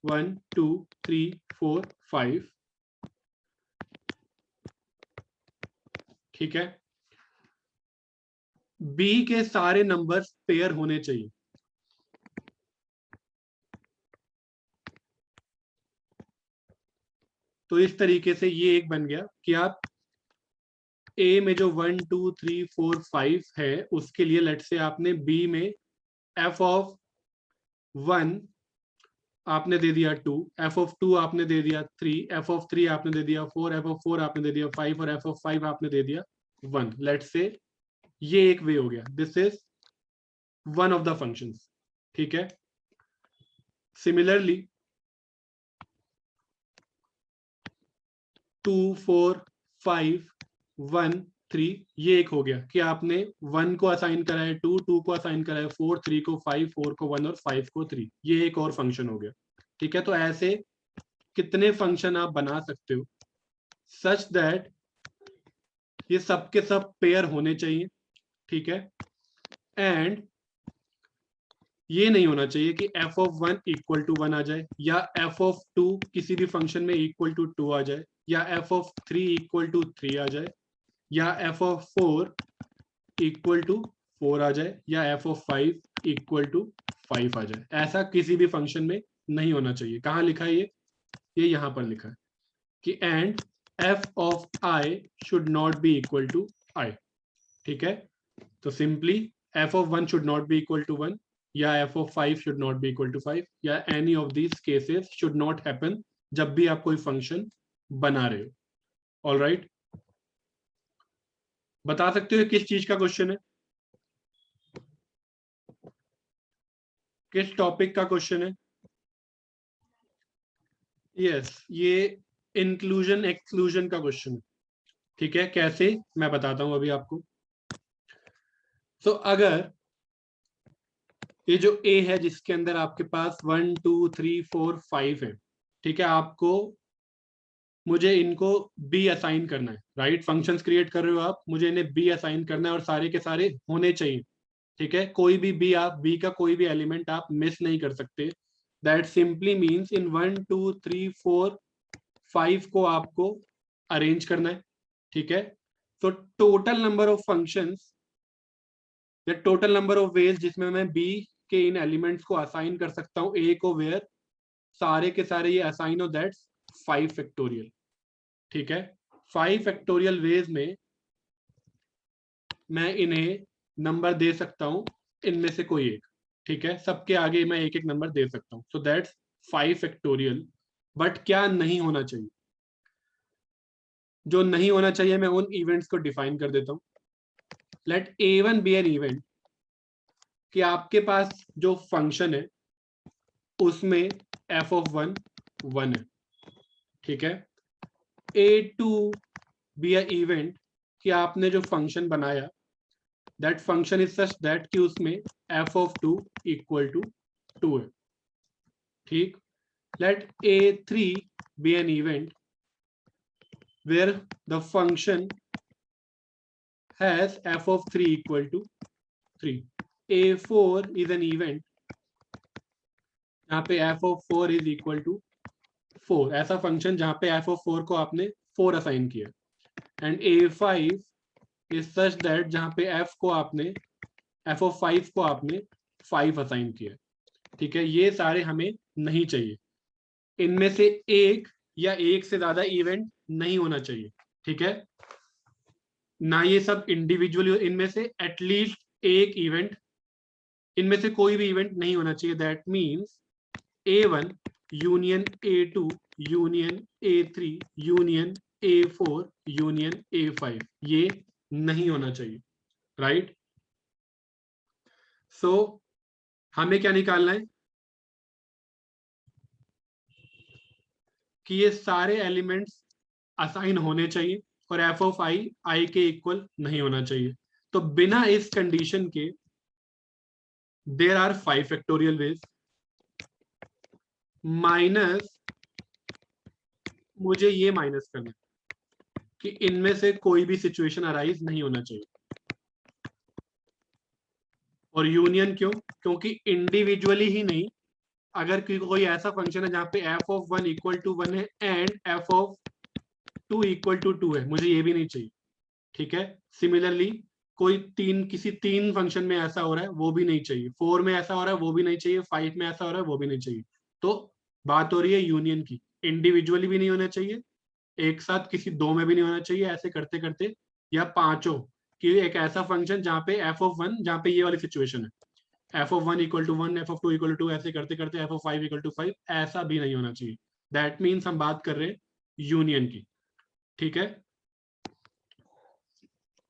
1 2 3 4 5, ठीक है। बी के सारे नंबर्स पेयर होने चाहिए, तो इस तरीके से ये एक बन गया कि आप ए में जो 1 2 3 4 5 है उसके लिए लेट से आपने बी में एफ ऑफ 1 आपने दे दिया 2, एफ ऑफ 2 आपने दे दिया 3, एफ ऑफ 3 आपने दे दिया 4, एफ ऑफ 4 आपने दे दिया 5 और एफ ऑफ 5 आपने दे दिया 1, लेट से ये एक वे हो गया। This is one of the functions, ठीक है। सिमिलरली 2 4 5 1 3 ये एक हो गया कि आपने 1 को असाइन करा है 2, 2 को असाइन करा है 4, 3 को 5, 4 को 1 और 5 को 3, ये एक और फंक्शन हो गया, ठीक है। तो ऐसे कितने फंक्शन आप बना सकते हो सच दैट ये सब के सब पेयर होने चाहिए, ठीक है। एंड ये नहीं होना चाहिए कि f ऑफ 1 इक्वल टू 1 आ जाए, या f ऑफ 2 किसी भी फंक्शन में इक्वल टू 2 आ जाए, या f ऑफ 3 इक्वल टू 3 आ जाए, या f ऑफ 4 इक्वल टू 4 आ जाए, या f ऑफ 5 इक्वल टू 5 आ जाए। ऐसा किसी भी फंक्शन में नहीं होना चाहिए। कहाँ लिखा है ये यहां पर लिखा है कि and f of i should not be equal to i, ठीक है। तो simply f of 1 should not be equal to 1, या f of 5 should not be equal to 5, या any of these cases should not happen जब भी आप कोई function बना रहे हो। ऑल राइट, बता सकते हो किस चीज का क्वेश्चन है, किस टॉपिक का क्वेश्चन है? यस, ये इंक्लूजन एक्सक्लूजन का क्वेश्चन है, ठीक है। कैसे, मैं बताता हूं अभी आपको। सो अगर ये जो ए है जिसके अंदर आपके पास 1 2 3 4 5 है, ठीक है, आपको मुझे इनको बी असाइन करना है, राइट। फंक्शंस क्रिएट कर रहे हो आप, मुझे इन्हें बी असाइन करना है और सारे के सारे होने चाहिए, ठीक है। कोई भी बी, आप बी का कोई भी एलिमेंट आप मिस नहीं कर सकते। दैट सिंपली मीन्स इन 1 2 3 4 5 को आपको अरेंज करना है, ठीक है। तो टोटल नंबर ऑफ फंक्शंस या टोटल नंबर ऑफ वेज जिसमें मैं बी के इन एलिमेंट्स को असाइन कर सकता हूं ए को, वेयर सारे के सारे ये असाइन हो, दैट्स 5 फैक्टोरियल, ठीक है। 5 फैक्टोरियल वेज में मैं इन्हें नंबर दे सकता हूं, इनमें से कोई एक, ठीक है। सबके आगे मैं एक एक नंबर दे सकता हूं, सो दैट्स 5 फैक्टोरियल। बट क्या नहीं होना चाहिए, जो नहीं होना चाहिए मैं उन इवेंट्स को डिफाइन कर देता हूं। Late A1 B an event कि आपके पास जो फंक्शन है उसमें f ऑफ 1 1 है, ठीक है। A2 बी अ इवेंट कि आपने जो फंक्शन बनाया that function is such that कि उसमें f ऑफ 2 इक्वल टू 2 है, ठीक। Let A3 be an event where the function has f of 3 equal to 3. A4 is an event जहाँ पे f of 4 is equal to 4, ऐसा function जहाँ पे f of 4 को आपने 4 असाइन किया। And A5 is such that जहाँ पे f of 5 को आपने 5 असाइन किया, ठीक है। ये सारे हमें नहीं चाहिए, इनमें से एक या एक से ज्यादा इवेंट नहीं होना चाहिए, ठीक है। ना ये सब इंडिविजुअली, इनमें से एटलीस्ट एक इवेंट, इनमें से कोई भी इवेंट नहीं होना चाहिए। That means A1 union A2 union A3 union A4 union A5 ये नहीं होना चाहिए, राइट। सो हमें क्या निकालना है कि ये सारे एलिमेंट्स असाइन होने चाहिए और f ऑफ i के इक्वल नहीं होना चाहिए। तो बिना इस कंडीशन के there are 5 factorial ways minus, मुझे ये माइनस करना है कि इनमें से कोई भी सिचुएशन अराइज नहीं होना चाहिए। और यूनियन क्यों? क्योंकि इंडिविजुअली ही नहीं, अगर कोई ऐसा फंक्शन है जहां पे f ऑफ 1 इक्वल टू 1 है and f of 2 equal to 2 है, मुझे ये भी नहीं चाहिए, ठीक है। सिमिलरली कोई किसी तीन फंक्शन में ऐसा हो रहा है वो भी नहीं चाहिए, 4 में ऐसा हो रहा है वो भी नहीं चाहिए, 5 में ऐसा हो रहा है वो भी नहीं चाहिए। तो बात हो रही है यूनियन की, इंडिविजुअली भी नहीं होना चाहिए, एक साथ किसी दो में भी नहीं होना चाहिए, ऐसे करते करते, या पांचों कि एक ऐसा फंक्शन जहां पे f ऑफ 1, जहां पे ये वाली सिचुएशन है f of 1 equal to 1, f of 2 equal to 2, ऐसे करते करते f ऑफ 5 इक्वल टू 5, ऐसा भी नहीं होना चाहिए। दैट मीन्स हम बात कर रहे हैं यूनियन की, ठीक है।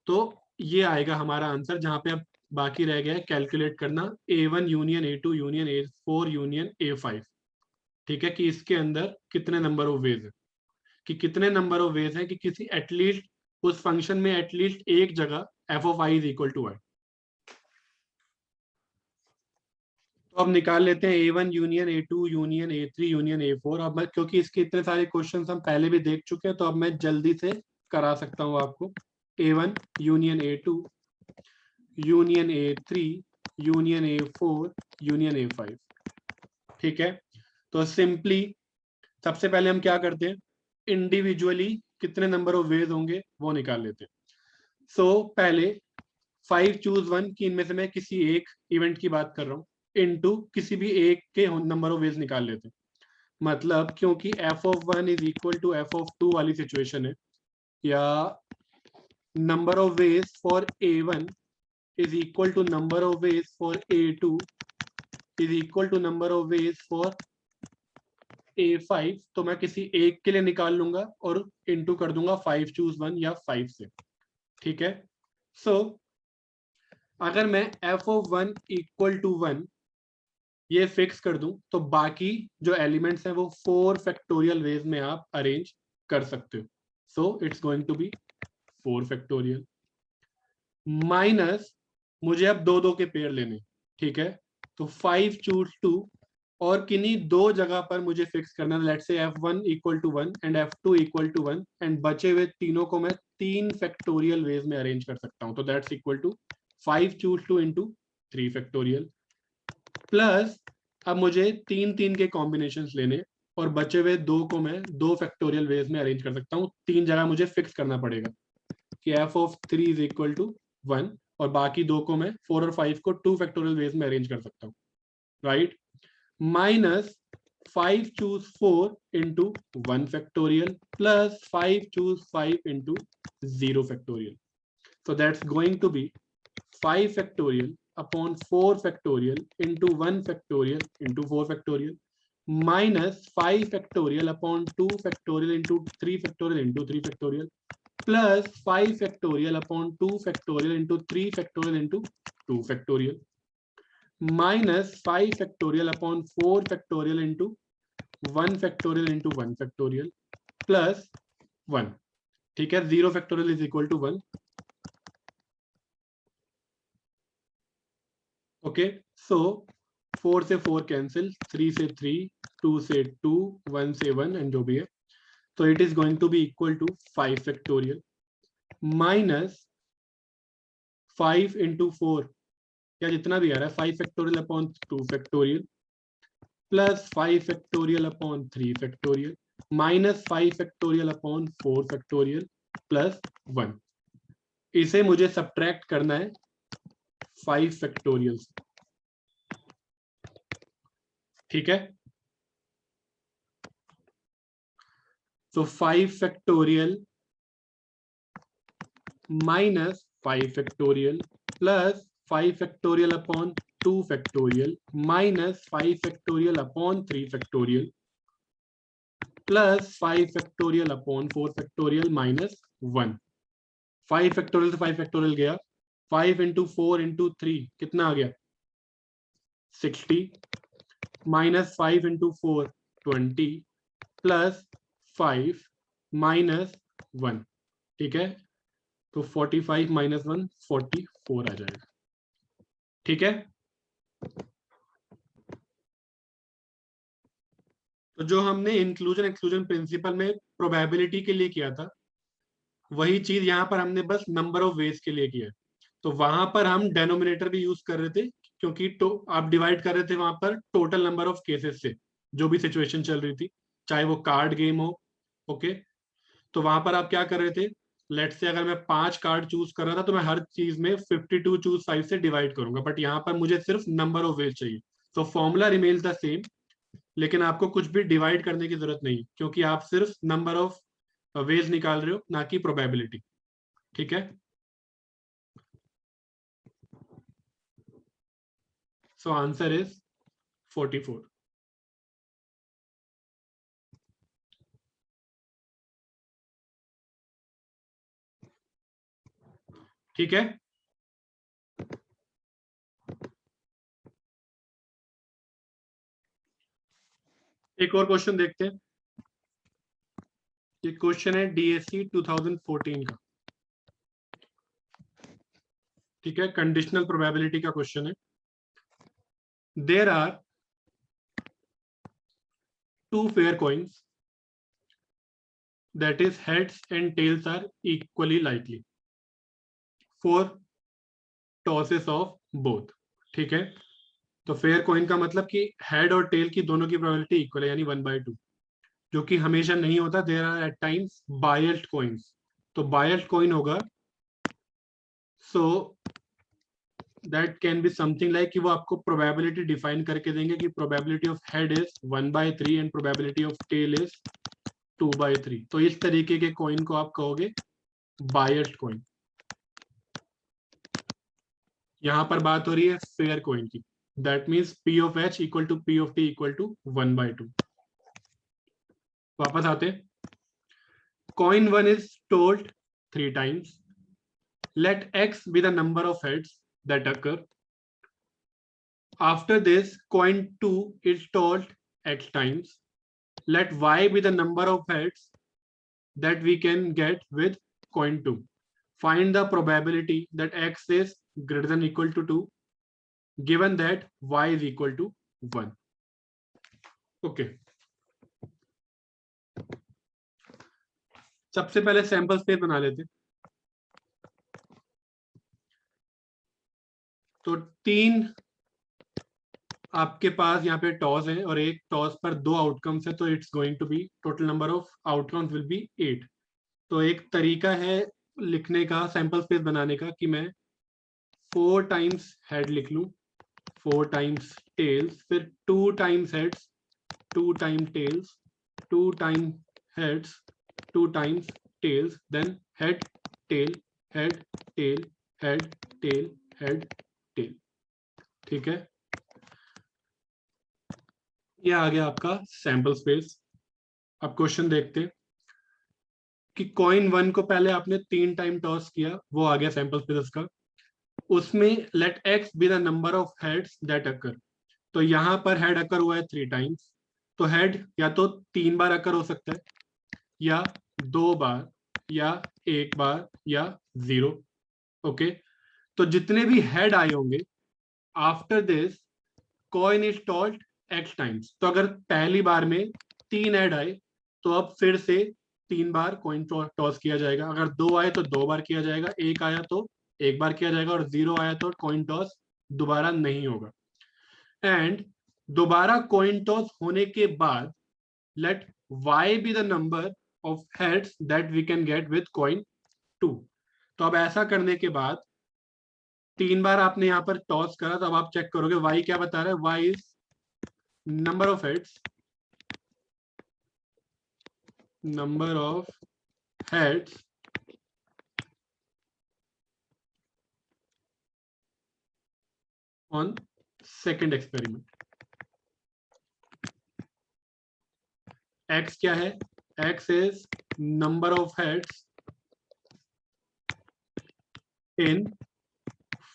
तो ये आएगा हमारा आंसर, जहां पे अब बाकी रह गया कैलकुलेट करना A1 union A2 union A4 union A5। ठीक है, कि इसके अंदर कितने नंबर ऑफ वेज है, कि कितने नंबर ऑफ वेज है कि किसी एटलीस्ट उस फंक्शन में एटलीस्ट एक जगह F of I is equal to I. तो अब निकाल लेते हैं A1 union A2 union A3 union A4। अब मैं, क्योंकि इसके इतने सारे क्वेश्चन हम पहले भी देख चुके हैं, तो अब मैं जल्दी से करा सकता हूं आपको। A1 union A2 union A3 union A4 union A5। ठीक है, तो सिंपली सबसे पहले हम क्या करते हैं, इंडिविजुअली कितने नंबर ऑफ वेज होंगे वो निकाल लेते हैं। सो पहले 5 चूज 1 की इनमें से मैं किसी एक इवेंट की बात कर रहा हूँ, इनटू किसी भी एक के नंबर ऑफ वेज निकाल लेते हैं। मतलब क्योंकि F of 1 is equal to F of 2 वाली सिचुएशन है, या number of ways for A1 is equal to number of ways for A2 is equal to number of ways for A5, तो मैं किसी एक के लिए निकाल लूंगा और इनटू कर दूंगा 5 चूज 1 या 5 से। ठीक है, सो अगर मैं f ऑफ 1 इक्वल टू 1 ये फिक्स कर दूं, तो बाकी जो एलिमेंट्स हैं वो 4 फैक्टोरियल वेज में आप अरेंज कर सकते हो। So it's going to be 4 factorial minus, मुझे अब दो दो के पेयर लेने। ठीक है, तो 5 चूज 2 और किन्हीं दो जगह पर मुझे फिक्स करना, let's say f1 equal to 1 and f2 equal to 1, and बचे हुए तीनों को मैं 3 फैक्टोरियल वेज में अरेंज कर सकता हूं। तो that's equal to 5 choose 2 into 3 factorial, plus अब मुझे 3 के कॉम्बिनेशन लेने और बचे हुए दो को मैं 2 फैक्टोरियल वेज में अरेंज कर सकता हूँ। 3 जगह मुझे फिक्स करना पड़ेगा कि f of 3 is equal to 1, और बाकी दो को मैं 4 और 5 को 2 फैक्टोरियल वेज में अरेंज कर सकता हूँ, right. Minus 5 choose 4 into 1 factorial plus 5 choose 5 into 0 factorial. So that's going to be 5 factorial upon 4 factorial into 1 factorial into 4 factorial minus 5 factorial upon 2 factorial into 3 factorial into 3 factorial plus 5 factorial upon 2 factorial into 3 factorial into 2 factorial minus 5 factorial upon 4 factorial into 1 factorial into 1 factorial plus 1। ठीक है, 0 factorial is equal to 1। Okay, सो 4 से 4 cancel, 3 से 3, 2 से 2, 1 से 1 and जो भी है, तो it is going to be equal to 5 factorial minus 5 into 4, या जितना भी आ रहा है, 5 factorial upon 2 factorial plus 5 factorial upon 3 factorial minus 5 factorial upon 4 factorial plus 1। इसे मुझे सब्ट्रैक्ट करना है 5 फैक्टोरियल। ठीक है, तो 5 factorial minus 5 factorial plus 5 factorial upon 2 factorial minus 5 factorial upon 3 factorial plus 5 factorial upon 4 factorial minus 1। 5 factorial से 5 factorial गया, 5 into 4 into 3 कितना आ गया, 60 माइनस 5 इंटू 4 20 प्लस 5 माइनस 1। ठीक है, तो 45 माइनस 1 44 आ जाएगा। ठीक है, तो जो हमने इंक्लूजन एक्सक्लूजन प्रिंसिपल में प्रोबेबिलिटी के लिए किया था, वही चीज यहाँ पर हमने बस नंबर ऑफ वेज के लिए किया है। तो वहां पर हम डेनोमिनेटर भी यूज कर रहे थे, क्योंकि आप डिवाइड कर रहे थे वहां पर टोटल नंबर ऑफ केसेस से, जो भी सिचुएशन चल रही थी, चाहे वो कार्ड गेम हो। ओके, तो वहां पर आप क्या कर रहे थे, लेट से अगर मैं 5 कार्ड चूज कर रहा था, तो मैं हर चीज में 52 चूज 5 से डिवाइड करूंगा, बट यहाँ पर मुझे सिर्फ नंबर ऑफ वेज चाहिए। तो फॉर्मूला रिमेन्स द सेम, लेकिन आपको कुछ भी डिवाइड करने की जरूरत नहीं, क्योंकि आप सिर्फ नंबर ऑफ वेज निकाल रहे हो, ना कि प्रोबेबिलिटी। ठीक है, सो आंसर इज 44। ठीक है, एक और क्वेश्चन देखते हैं। ये क्वेश्चन है DSC 2014 का, ठीक है, कंडीशनल प्रोबेबिलिटी का क्वेश्चन है। There are two fair coins that is heads and tails are equally likely for tosses of both, ठीक है। तो फेयर कॉइन का मतलब कि हेड और टेल की दोनों की प्रोबेबिलिटी इक्वल है, यानी 1/2, जो कि हमेशा नहीं होता। There are at times biased coins, तो बायस्ड कॉइन होगा, so that can be something like कि वो आपको प्रोबेबिलिटी डिफाइन करके देंगे कि probability of head is 1/3 and probability of tail is 2/3। तो इस तरीके के कॉइन को आप कहोगे बायस्ड कॉइन। यहां पर बात हो रही है फेयर कॉइन की, that means P of H equal to P of T equal to 1/2। वापस आते, coin 1 is told 3 times, let X be the number of heads that occur. After this, coin 2 is told X times, let Y be the number of heads that we can get with coin 2. Find the probability that X is greater than equal to 2 given that Y is equal to 1. Okay. सबसे पहले sample space बना लेते। तो 3 आपके पास यहाँ पे toss है और एक टॉस पर 2 आउटकम्स है, तो it's going to be total number of outcomes will be 8। तो एक तरीका है लिखने का, सैंपल स्पेस बनाने का, कि मैं 4 टाइम्स हेड लिख लूं, 4 टाइम्स टेल्स, फिर 2 times heads, 2 time tails, 2 time heads, 2 times tails, then head tail head tail head tail head tail, ठीक है। ये आ गया आपका सैंपल स्पेस। अब क्वेश्चन देखते हैं कि कॉइन 1 को पहले आपने 3 टाइम टॉस किया, वो आ गया सैंपल स्पेस का। उसमें let X be the number of heads that occur, तो यहां पर हेड अकर हुआ है 3 टाइम्स, तो हेड या तो 3 बार अकर हो सकता है, या 2 बार, या 1 बार, या 0। ओके, तो जितने भी हेड आए होंगे after this coin is told x times. तो अगर पहली बार में 3 हेड आए तो अब फिर से 3 बार कॉइन टॉस किया जाएगा। अगर 2 आए तो 2 बार किया जाएगा, 1 आया तो 1 बार किया जाएगा, और 0 आया तो कॉइन टॉस दोबारा नहीं होगा। एंड दोबारा कॉइन टॉस होने के बाद let y be the number of heads that we can get with coin 2। तो अब ऐसा करने के बाद 3 बार आपने यहां पर टॉस करा, तो अब आप चेक करोगे y क्या बता रहा है, y is number of heads, number of heads on second experiment। x क्या है, x is number of heads in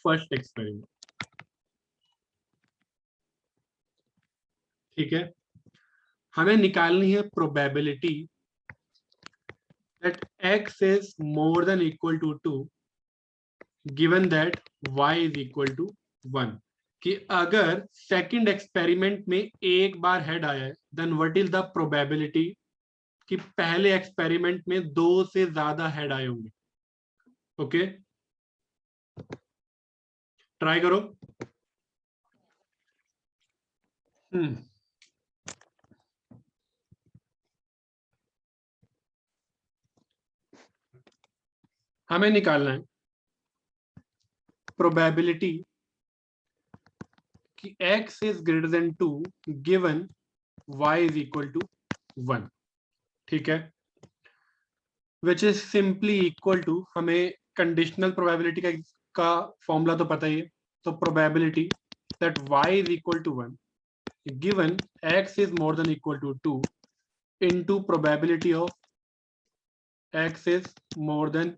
first experiment, ठीक है। हमें निकालनी है probability that x is more than equal to 2 given that y is equal to 1, कि अगर second experiment में एक बार हेड आया है then what is the probability कि पहले एक्सपेरिमेंट में 2 से ज्यादा हेड आए होंगे। ओके, ट्राई करो। हमें निकालना है प्रोबेबिलिटी कि x is greater than 2 given y is equal to 1, ठीक है, which is simply equal to, हमें कंडीशनल प्रोबेबिलिटी का फॉर्मूला तो पता ही है। तो probability that y is equal to 1 given x is more than equal to 2 into probability of x is more than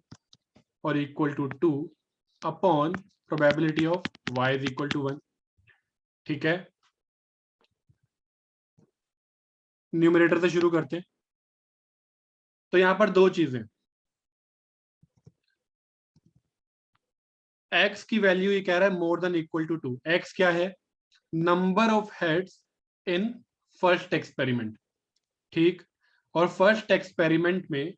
और equal to 2 upon probability of y is equal to 1, ठीक है। Numerator से शुरू करते हैं। तो यहां पर दो चीजें, x की वैल्यू ये कह रहा है more than equal to 2। x क्या है? Number of heads in first experiment, ठीक। और फर्स्ट एक्सपेरिमेंट में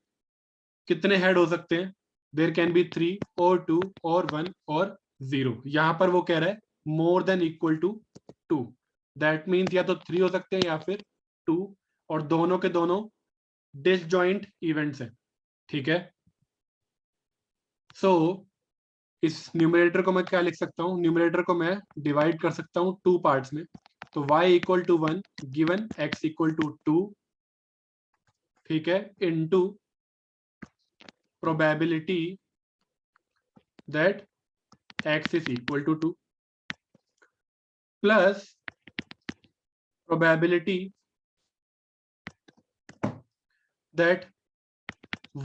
कितने हेड हो सकते हैं? देर कैन बी 3 और 2 और 1 और 0। यहां पर वो कह रहा है more than equal to 2। That means या तो 3 हो सकते हैं या फिर 2, और दोनों के दोनों डिसजॉइंट इवेंट्स हैं, ठीक है। सो इस न्यूमरेटर को मैं क्या लिख सकता हूं? न्यूमरेटर को मैं डिवाइड कर सकता हूं टू पार्ट्स में। तो y equal to 1 given x equal to 2, ठीक है, into probability that x is equal to 2 plus probability that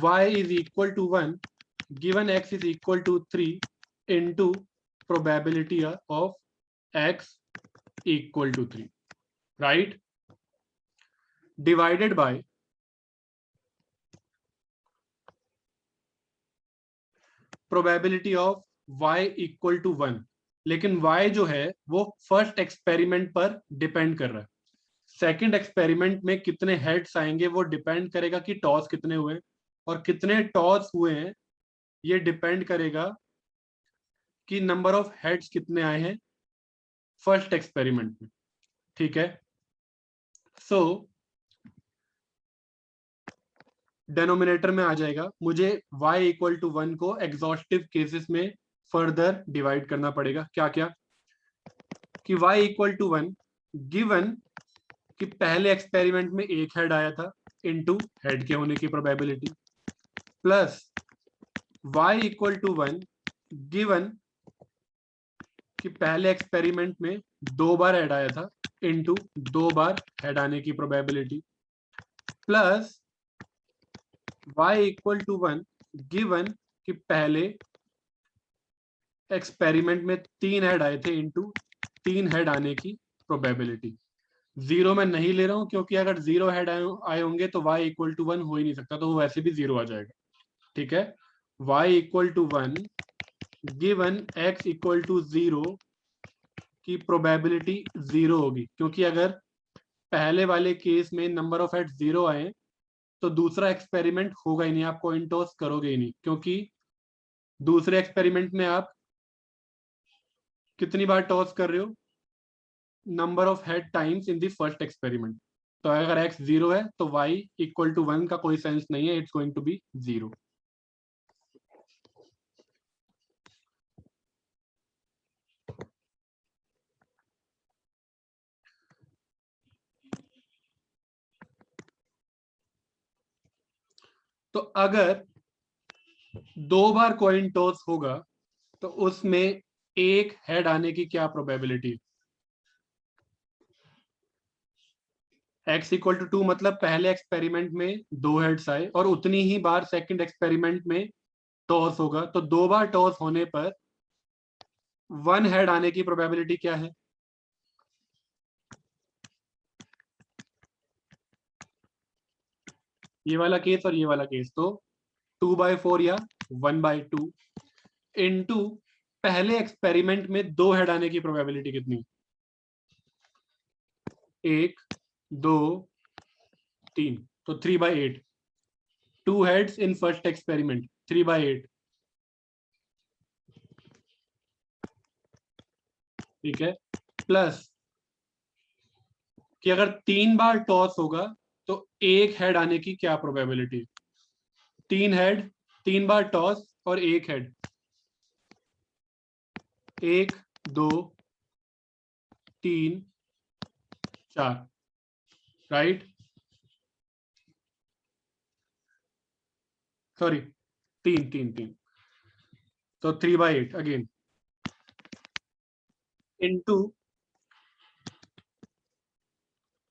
y is equal to 1 given x is equal to 3 into probability of x equal to 3, right? Divided by probability of y equal to 1। लेकिन y जो है वो first experiment पर depend कर रहा है। Second experiment में कितने हेड्स आएंगे वो डिपेंड करेगा कि टॉस कितने हुए, और कितने टॉस हुए हैं ये डिपेंड करेगा कि नंबर ऑफ हेड्स कितने आए हैं फर्स्ट एक्सपेरिमेंट में, ठीक है। सो डेनोमिनेटर में आ जाएगा, मुझे y इक्वल टू 1 को एग्जॉस्टिव केसेस में फर्दर डिवाइड करना पड़ेगा। क्या क्या? कि y इक्वल टू 1 गिवन कि पहले एक्सपेरिमेंट में एक हेड आया था इनटू हेड के होने की probability, plus y equal to 1 given कि पहले एक्सपेरिमेंट में 2 बार हेड आया था इनटू 2 बार हेड आने की probability, plus y equal to 1 given कि पहले एक्सपेरिमेंट में 3 हेड आए थे इनटू 3 हेड आने की प्रोबेबिलिटी। जीरो में नहीं ले रहा हूं क्योंकि अगर 0 हेड आए होंगे तो y इक्वल टू 1 हो ही नहीं सकता, तो वो वैसे भी 0 आ जाएगा, ठीक है। y equal to 1 given x equal to 0 की प्रोबेबिलिटी 0 होगी, क्योंकि अगर पहले वाले केस में नंबर ऑफ हेड 0 आए तो दूसरा एक्सपेरिमेंट होगा ही नहीं, आप कॉइन टॉस करोगे ही नहीं, क्योंकि दूसरे एक्सपेरिमेंट में आप कितनी बार टॉस कर रहे हो? Number of head times in the first experiment. तो अगर x 0 है तो y इक्वल टू 1 का कोई सेंस नहीं है, इट्स गोइंग टू बी 0। तो अगर 2 बार कॉइन टॉस होगा तो उसमें एक हेड आने की क्या प्रोबेबिलिटी? x इक्वल टू 2 मतलब पहले एक्सपेरिमेंट में 2 हेड्स आए और उतनी ही बार सेकंड एक्सपेरिमेंट में टॉस होगा, तो 2 बार टॉस होने पर 1 हेड आने की प्रोबेबिलिटी क्या है? ये वाला केस और ये वाला केस, तो 2/4 या 1/2 इनटू पहले एक्सपेरिमेंट में 2 हेड आने की प्रोबेबिलिटी कितनी? 1 2 3, तो 3/8। 2 हेड्स इन फर्स्ट एक्सपेरिमेंट, 3/8, ठीक है। प्लस कि अगर 3 बार टॉस होगा तो एक हेड आने की क्या प्रोबेबिलिटी? 3 हेड, 3 बार टॉस और एक हेड, 1 2 3 4, राइट? सॉरी, 3 तो 3/8 अगेन इनटू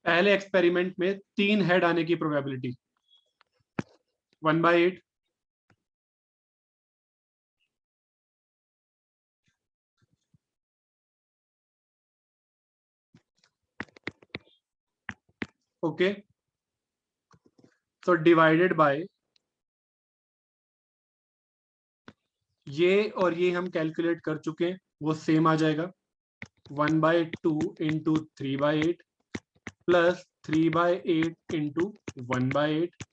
पहले एक्सपेरिमेंट में 3 हेड आने की probability 1/8, okay. So divided by ये और ये हम कैलकुलेट कर चुके हैं, वो सेम आ जाएगा 1/2 इंटू 3/8 प्लस 3/8 इंटू 1/8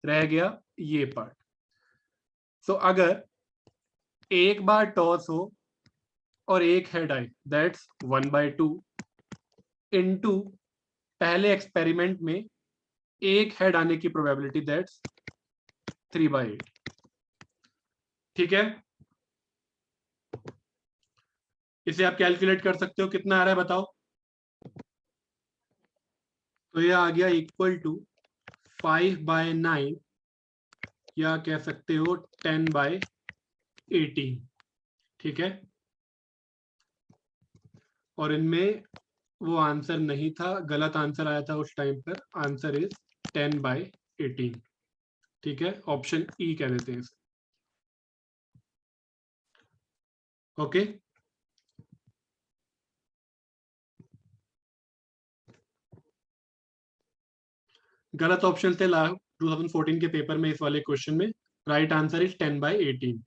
रह गया ये पार्ट। सो अगर एक बार टॉस हो और एक हेड आए दैट्स 1/2 इंटू पहले एक्सपेरिमेंट में एक हेड आने की प्रोबेबिलिटी दैट्स 3/8। ठीक है, इसे आप कैलकुलेट कर सकते हो, कितना आ रहा है बताओ। तो ये आ गया इक्वल टू 5/9 या कह सकते हो 10/18। ठीक है, और इनमें वो आंसर नहीं था, गलत आंसर आया था उस टाइम पर, आंसर इज 10/18। ठीक है, ऑप्शन ई कह देते हैं इसे। ओके, गलत ऑप्शन थे 2014 के पेपर में इस वाले क्वेश्चन में। Right answer is 10/18।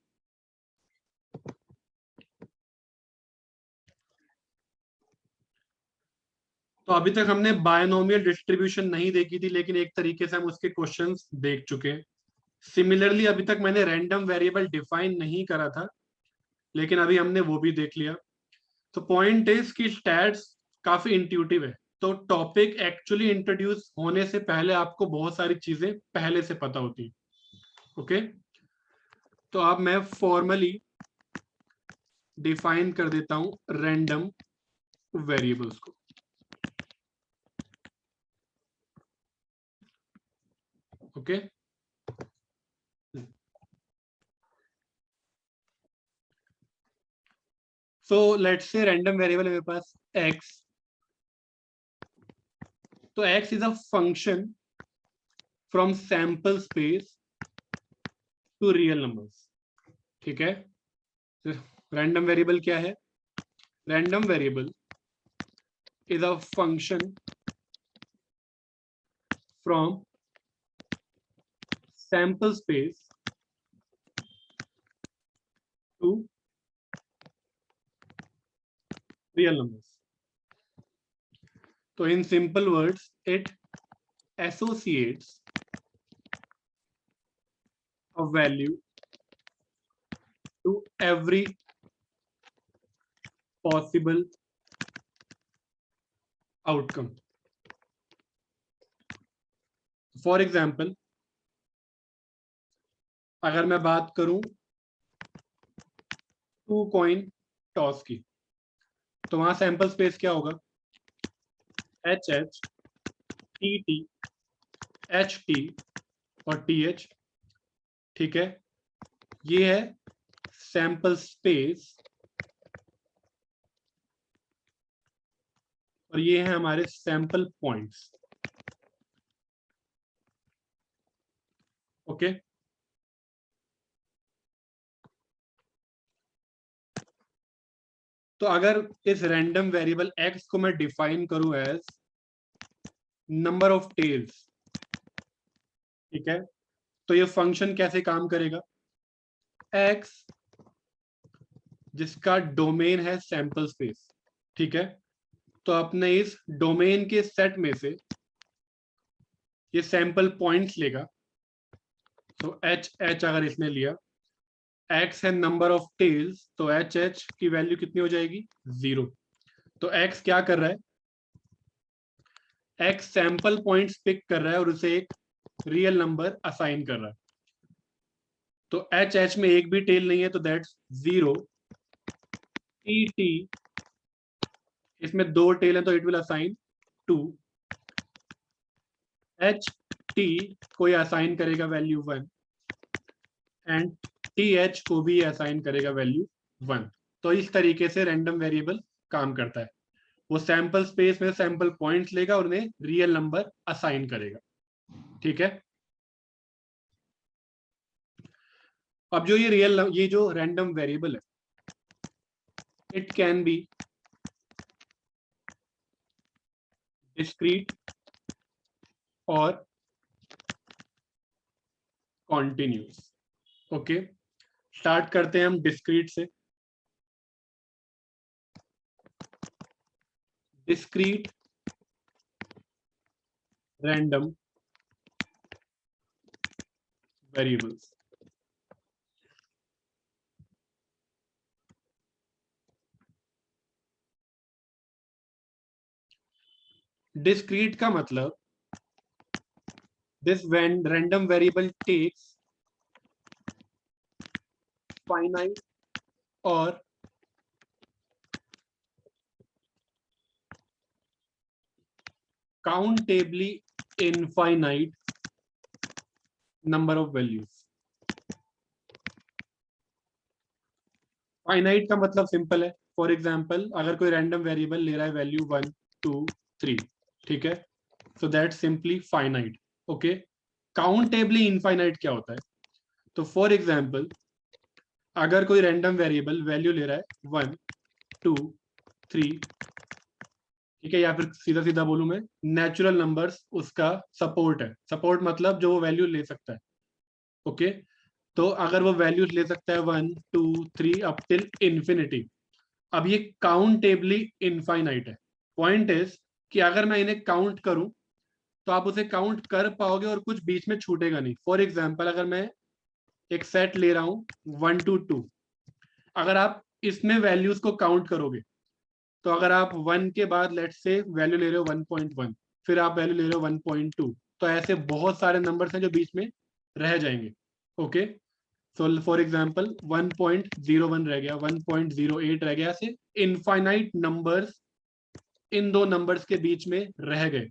तो अभी तक हमने बायनोमियल डिस्ट्रीब्यूशन नहीं देखी थी, लेकिन एक तरीके से हम उसके क्वेश्चंस देख चुके हैं। सिमिलरली अभी तक मैंने रैंडम वेरिएबल डिफाइन नहीं करा था, लेकिन अभी हमने वो भी देख लिया। तो पॉइंट इज कि स्टैट्स काफी इंट्यूटिव है, तो टॉपिक एक्चुअली इंट्रोड्यूस होने से पहले आपको बहुत सारी चीजें पहले से पता होती है। ओके, तो अब मैं फॉर्मली डिफाइन कर देता हूं रैंडम वेरिएबल्स को। Okay, so let's say random variable है मेरे पास x। तो x is a function from sample space to real numbers. ठीक है, रैंडम वेरिएबल क्या है? Random variable is a function from sample space to real numbers. तो in simple words it associates a value to every possible outcome. For example, अगर मैं बात करूं 2 coin toss की, तो वहां सैंपल स्पेस क्या होगा? H H, T T, H T और टी एच। ठीक है, ये है सैंपल स्पेस और ये है हमारे सैंपल पॉइंट्स। ओके, तो अगर इस रैंडम वेरिएबल x को मैं डिफाइन करूं एज नंबर ऑफ टेल्स, ठीक है, तो ये फंक्शन कैसे काम करेगा? x जिसका डोमेन है सैंपल स्पेस, ठीक है, तो अपने इस डोमेन के सेट में से ये सैंपल पॉइंट्स लेगा। तो एच एच अगर इसने लिया, x है नंबर ऑफ टेल्स, तो एच एच की वैल्यू कितनी हो जाएगी? 0। तो x क्या कर रहा है? x सैंपल पॉइंट्स पिक कर रहा है और उसे एक रियल नंबर असाइन कर रहा है। तो एच एच में एक भी टेल नहीं है, तो दैट्स 0। टी टी, इसमें 2 टेल है तो it will assign 2। H T को ये असाइन करेगा वैल्यू 1 एंड टी एच को भी असाइन करेगा वैल्यू 1। तो इस तरीके से रैंडम वेरिएबल काम करता है, वो सैंपल स्पेस में सैंपल पॉइंट्स लेगा और उन्हें रियल नंबर असाइन करेगा। ठीक है, अब जो ये जो रैंडम वेरिएबल है, इट कैन बी डिस्क्रीट और कॉन्टिन्यूस। ओके, स्टार्ट करते हैं हम डिस्क्रीट से। Discrete random variables. डिस्क्रीट का मतलब this random variable takes finite और countably infinite number of values. Finite का मतलब सिंपल है। फॉर एग्जाम्पल, अगर कोई रैंडम वेरिएबल ले रहा है वैल्यू 1 2 3, ठीक है, so that simply finite. Okay, countably infinite क्या होता है? तो फॉर एग्जाम्पल, अगर कोई रैंडम वेरिएबल वैल्यू ले रहा है 1 2 3, ठीक है, या फिर सीधा सीधा बोलूं मैं, नेचुरल नंबर्स उसका सपोर्ट है। सपोर्ट मतलब जो वो वैल्यू ले सकता है। ओके, तो अगर वो वैल्यूज ले सकता है 1 2 3 अप टिल इंफिनिटी, अब ये काउंटेबली इनफाइनाइट है। पॉइंट इज कि अगर मैं इन्हें काउंट करूं तो आप उसे काउंट कर पाओगे और कुछ बीच में छूटेगा नहीं। फॉर एग्जाम्पल, अगर मैं एक सेट ले रहा हूं 1 to 2, अगर आप इसमें वैल्यूज को काउंट करोगे, तो अगर आप 1 के बाद लेट से वैल्यू ले रहे हो 1.1, फिर आप वैल्यू ले रहे हो 1.2, तो ऐसे बहुत सारे नंबर्स हैं जो बीच में रह जाएंगे। ओके, सो फॉर एग्जाम्पल 1.01 रह गया, 1.08 रह गया, ऐसे इनफाइनाइट नंबर्स इन दो नंबर्स के बीच में रह गए।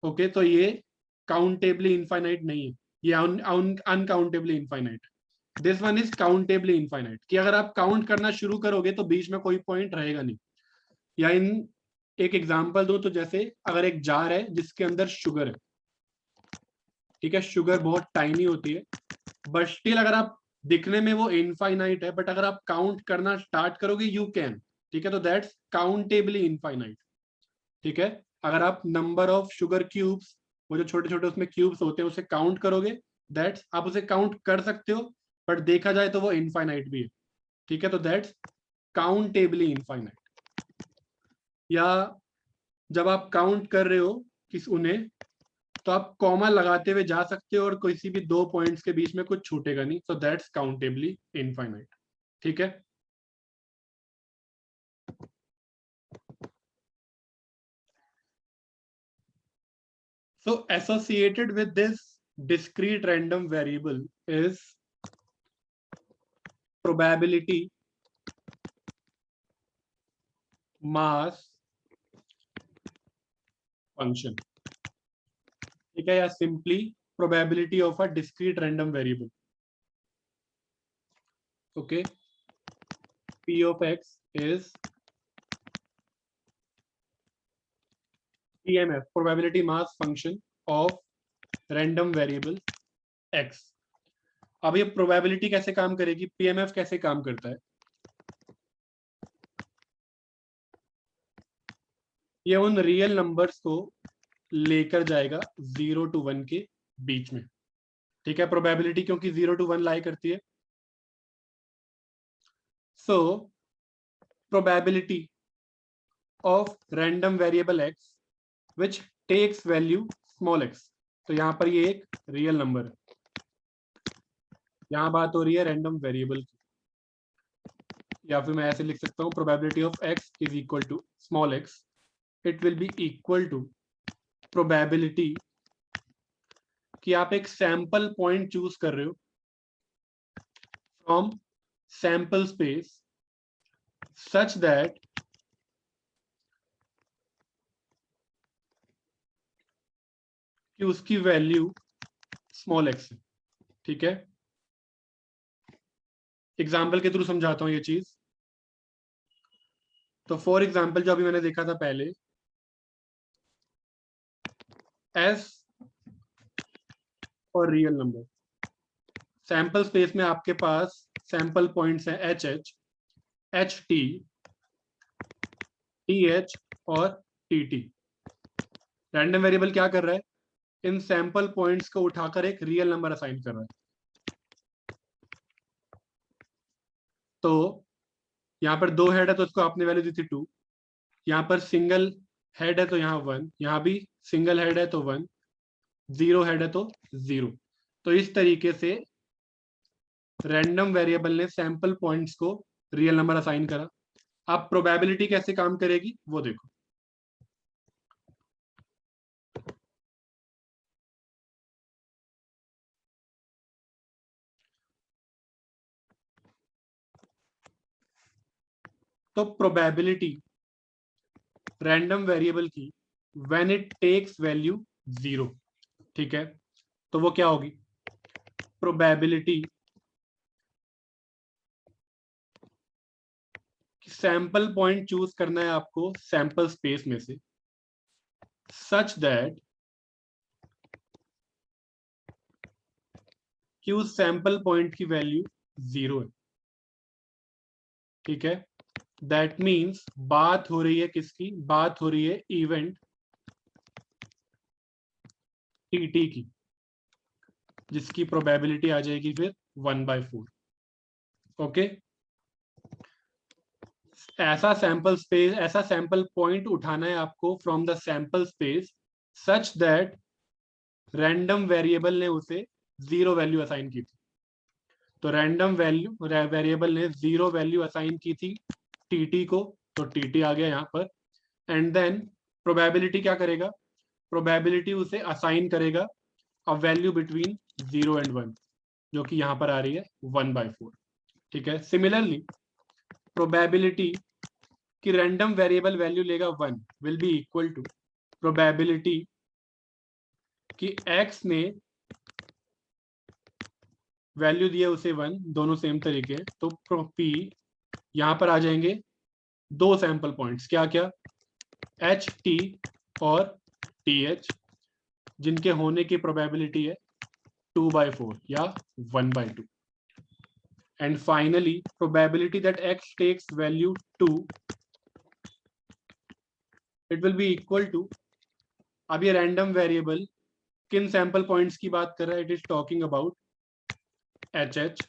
ओके, तो ये काउंटेबली इनफाइनाइट नहीं है, ये uncountably infinite. This one is countably infinite, कि अगर आप काउंट करना शुरू करोगे तो बीच में कोई पॉइंट रहेगा नहीं। या इन एक एग्जांपल दो तो, जैसे अगर एक जार है जिसके अंदर शुगर है, ठीक है, शुगर बहुत टाइनी होती है, बट स्टिल अगर आप दिखने में वो इनफाइनाइट है, बट अगर आप काउंट करना स्टार्ट करोगे यू कैन, ठीक है, तो दैट्स काउंटेबली इनफाइनाइट। ठीक है, अगर आप नंबर ऑफ शुगर क्यूब्स, वो जो छोटे छोटे उसमें क्यूब्स होते हैं, उसे काउंट करोगे, दैट्स आप उसे काउंट कर सकते हो, बट देखा जाए तो वो इनफाइनाइट भी है। ठीक है, तो दैट्स काउंटेबली इनफाइनाइट। या जब आप काउंट कर रहे हो किस उन्हें, तो आप कॉमा लगाते हुए जा सकते हो और किसी भी दो पॉइंट्स के बीच में कुछ छूटेगा नहीं, सो दैट्स काउंटेबली इनफाइनाइट। ठीक है, so associated with this discrete random variable is probability mass function, ठीक है, या simply probability of a discrete random variable. Okay, p of x is PMF, probability mass function of random variable x. अब ये probability कैसे काम करेगी, PMF कैसे काम करता है? ये उन रियल नंबर्स को लेकर जाएगा 0 to 1 के बीच में। ठीक है, प्रोबेबिलिटी क्योंकि 0 to 1 लाई करती है, सो probability of random variable x which takes value small x, तो यहां पर ये एक रियल नंबर है, यहां बात हो रही है रैंडम वेरिएबल की, या फिर मैं ऐसे लिख सकता हूं probability of x is equal to small x, it will be equal to probability कि आप एक सैंपल पॉइंट चूज कर रहे हो from sample space such that कि उसकी वैल्यू स्मॉल x है। ठीक है, एग्जाम्पल के थ्रू समझाता हूं ये चीज। तो फॉर एग्जाम्पल जो अभी मैंने देखा था पहले, एस और रियल नंबर, सैंपल स्पेस में आपके पास सैंपल पॉइंट्स हैं H H, H T, T H और टी टी। रैंडम वेरिएबल क्या कर रहा है, इन सैंपल पॉइंट्स को उठाकर एक रियल नंबर असाइन कर रहा है। तो यहाँ पर 2 हेड है तो उसको आपने वैल्यू दी थी 2, यहाँ पर सिंगल हेड है तो यहाँ 1, यहाँ भी सिंगल हेड है तो 1, 0 हेड है तो 0। तो इस तरीके से रैंडम वेरिएबल ने सैंपल पॉइंट्स को रियल नंबर असाइन करा। अब प्रोबेबिलिटी कैसे काम करेगी वो देखो। तो प्रोबेबिलिटी रैंडम वेरिएबल की व्हेन इट टेक्स वैल्यू 0, ठीक है, तो वो क्या होगी, प्रोबेबिलिटी सैंपल पॉइंट चूज करना है आपको सैंपल स्पेस में से, सच दैट कि उस सैंपल पॉइंट की वैल्यू 0 है, ठीक है। दैट मीन्स बात हो रही है किसकी, बात हो रही है इवेंट टीटी की, जिसकी प्रोबेबिलिटी आ जाएगी फिर 1/4। ओके, ऐसा सैंपल स्पेस, ऐसा सैंपल पॉइंट उठाना है आपको from the sample space such that random variable ने उसे 0 वैल्यू असाइन की थी। तो रैंडम वैल्यू वेरिएबल ने 0 वैल्यू असाइन की थी टीटी को, तो टीटी आ गया यहाँ पर। एंड देन प्रोबेबिलिटी क्या करेगा, प्रोबेबिलिटी उसे असाइन करेगा अ वैल्यू बिटवीन 0 एंड 1, जो कि यहाँ पर आ रही है 1/4, ठीक है। सिमिलरली प्रोबेबिलिटी कि रैंडम वेरिएबल वैल्यू लेगा 1 will be equal to probability कि x ने वैल्यू दिया उसे 1, दोनों सेम तरीके, तो p यहां पर आ जाएंगे 2 सैंपल पॉइंट्स, क्या क्या, एच टी और टी एच, जिनके होने की प्रोबेबिलिटी है 2/4 या 1/2। And finally probability that x takes value 2, it will be equal to, अब ये रैंडम वेरिएबल किन सैंपल पॉइंट्स की बात कर रहा है, it is talking about H H,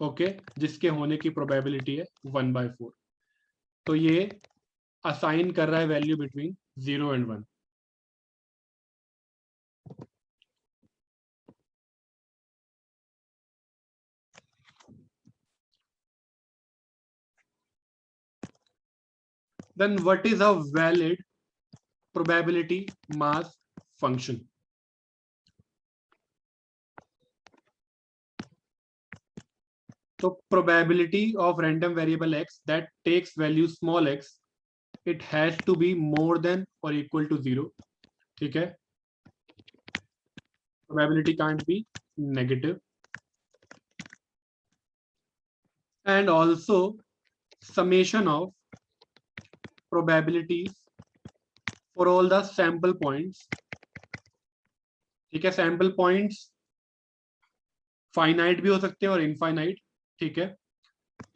okay, जिसके होने की प्रोबेबिलिटी है 1/4। तो ये असाइन कर रहा है value between 0 and 1। Then what is a valid probability mass function? So probability of random variable x that takes value small x, it has to be more than or equal to 0, ठीक है, probability can't be negative, and also summation of probabilities for all the sample points, ठीक है। Sample points finite भी हो सकते हैं और infinite, ठीक है,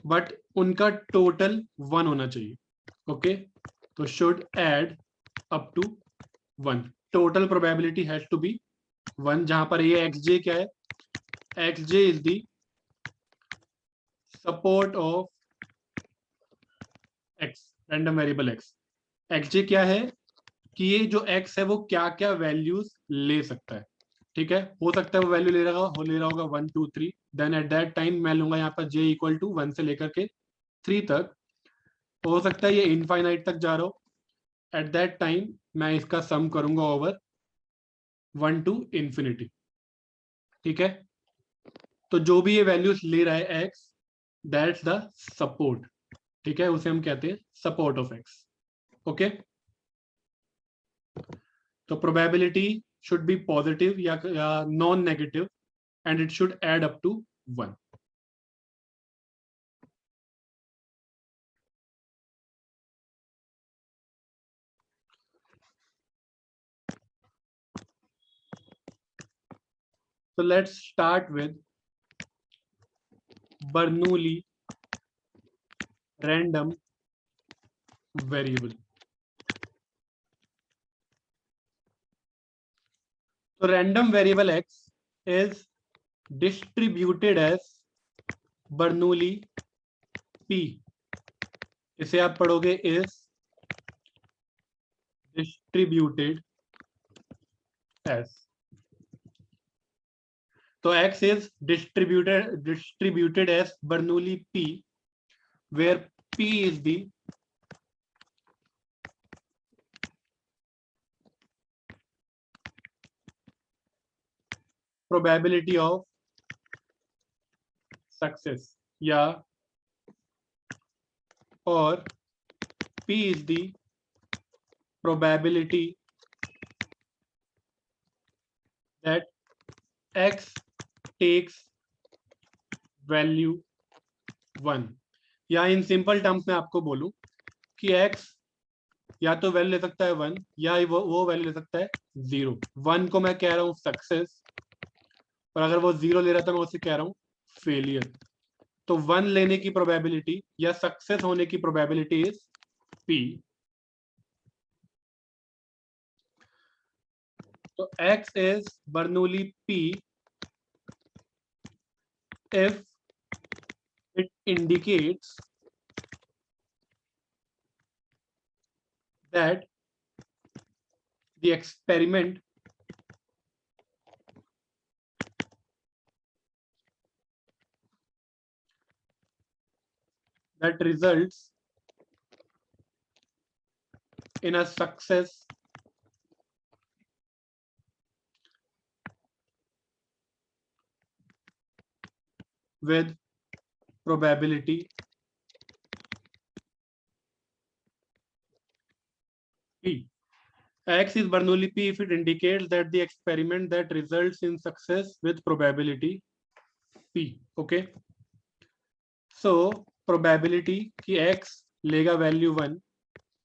बट उनका टोटल 1 होना चाहिए, ओके। तो should add up to 1, total probability has to be 1, जहां पर ये एक्स जे क्या है, X J is the support of X, random variable X. X J क्या है कि ये जो एक्स है वो क्या क्या वैल्यूज ले सकता है, ठीक है। हो सकता है वो वैल्यू ले रहा होगा 1 2 3, देन एट दैट टाइम मैं लूंगा यहाँ पर j इक्वल टू 1 से लेकर के 3 तक। हो सकता है ये इनफाइनाइट तक जा रहा हो, एट दैट टाइम मैं इसका सम करूंगा ओवर 1 टू इंफिनिटी, ठीक है। तो जो भी ये वैल्यूज ले रहा है x, दैट्स द सपोर्ट, ठीक है, उसे हम कहते हैं सपोर्ट ऑफ x, ओके। तो प्रोबेबिलिटी should be positive या non negative, and it should add up to 1. So let's start with Bernoulli random variable. So random variable x is distributed as Bernoulli P, इसे आप पढ़ोगे is distributed S. तो X is distributed as Bernoulli P, where P is the probability of success, या और P is the probability that X takes value 1, या in simple terms में आपको बोलूं कि X या तो वैल्यू ले सकता है 1, या वो वैल्यू ले सकता है 0। 1 को मैं कह रहा हूं सक्सेस, और अगर वो 0 ले रहा था मैं उसे कह रहा हूं फेलियर। तो 1 लेने की प्रोबेबिलिटी या सक्सेस होने की प्रोबेबिलिटी इज P। तो X is Bernoulli P if it indicates that the experiment that results in a success with probability P. X is Bernoulli P if it indicates that the experiment that results in success with probability P. Okay. So probability कि X लेगा value 1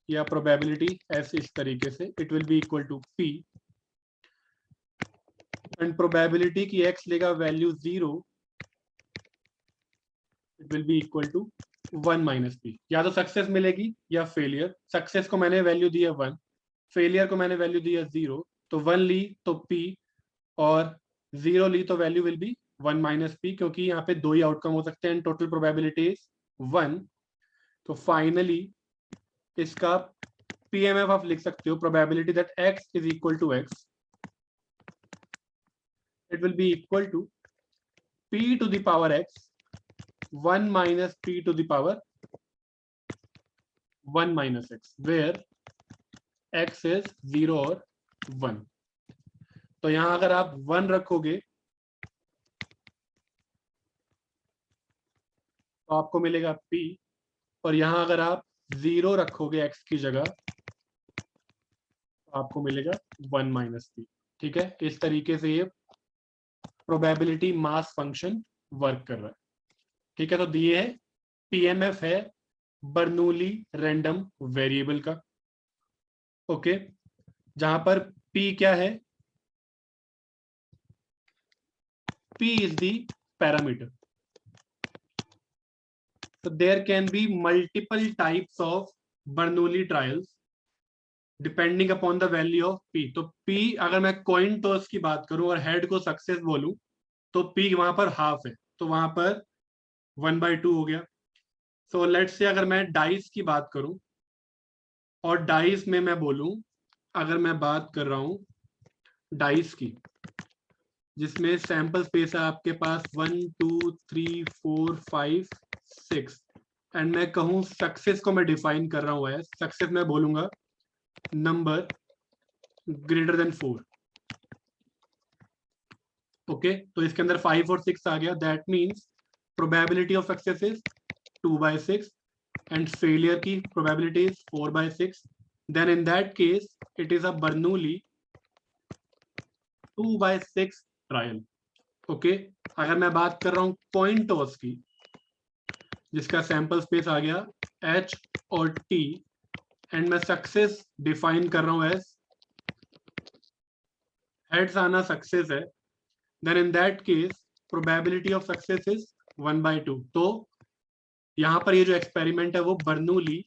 या probability S इस तरीके से, it will be equal to P, and probability कि X लेगा value 0, it will be equal to 1 minus P। या तो सक्सेस मिलेगी या फेलियर। सक्सेस को मैंने वैल्यू दी है 1, फेलियर को मैंने वैल्यू दी है 0, तो 1 ली तो P और 0 ली तो value will be 1 minus P, क्योंकि यहाँ पे दो ही आउटकम हो सकते हैं, टोटल प्रोबेबिलिटी इज 1। तो फाइनली इसका PMF आप लिख सकते हो, probability that X is equal to X, it will be equal to P to the power X 1 minus P to the power 1 minus X, where X is 0 और 1। तो यहां अगर आप 1 रखोगे तो आपको मिलेगा P, और यहां अगर आप 0 रखोगे X की जगह तो आपको मिलेगा 1 माइनस P। ठीक है, इस तरीके से ये प्रोबेबिलिटी मास फंक्शन वर्क कर रहा है। ठीक है, तो दिए है PMF है बर्नूली रैंडम वेरिएबल का। ओके, जहां पर P क्या है, P is the parameter. So there can be multiple types of Bernoulli trials depending upon the value of P। तो P अगर मैं कॉइन टॉस की बात करूं और हेड को सक्सेस बोलूं तो P वहां पर हाफ है, तो वहां पर 1/2 हो गया। सो लेट्स से अगर मैं डाइस की बात करूं और डाइस में मैं बोलूं, अगर मैं बात कर रहा हूं डाइस की जिसमें सैंपल स्पेस है आपके पास 1 2 3 4 5 6, एंड मैं कहूं सक्सेस को मैं डिफाइन कर रहा हूं है, सक्सेस मैं बोलूंगा नंबर ग्रेटर देन 4। ओके, तो इसके अंदर 5 और 6 आ गया, that means probability of success is 2/6 and failure की probability is 4/6। Then in that case it is a Bernoulli 2/6 trial. Okay, अगर मैं बात कर रहा हूं कॉइन टॉस की जिसका सैंपल स्पेस आ गया H और T, एंड मैं सक्सेस डिफाइन कर रहा हूं एज हेड्स आना सक्सेस है, then in that case probability of success is 1/2। तो यहां पर ये जो एक्सपेरिमेंट है वो बर्नूली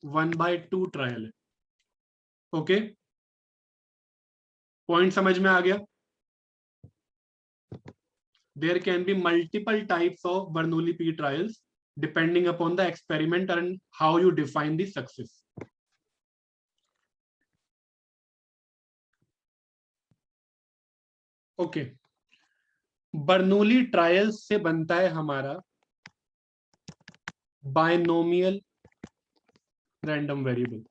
1/2 ट्रायल है। ओके, पॉइंट समझ में आ गया? There can be multiple types of Bernoulli P trials depending upon the experiment and how you define the success. Okay, Bernoulli trials से बनता है हमारा बायनोमियल रैंडम वेरिएबल।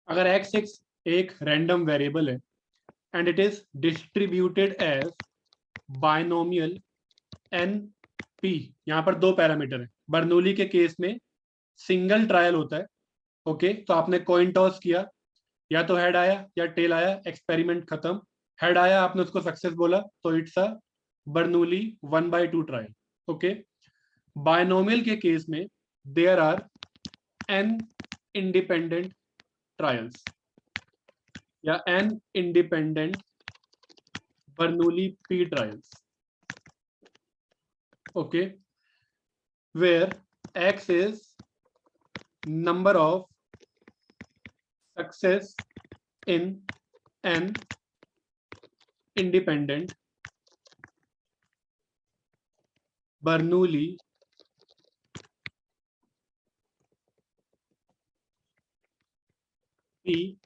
अगर x एक रैंडम वेरिएबल है and it is distributed as binomial NP, यहां पर दो पैरामीटर है। बर्नौली के केस में सिंगल ट्रायल होता है। ओके, तो आपने कॉइन टॉस किया, या तो हेड आया या टेल आया, एक्सपेरिमेंट खत्म। हेड आया, आपने उसको सक्सेस बोला, तो it's a Bernoulli 1/2 trial. Okay, binomial के केस में there are n independent trials या n independent Bernoulli P trials. Okay, where x is number of success in n independent Bernoulli P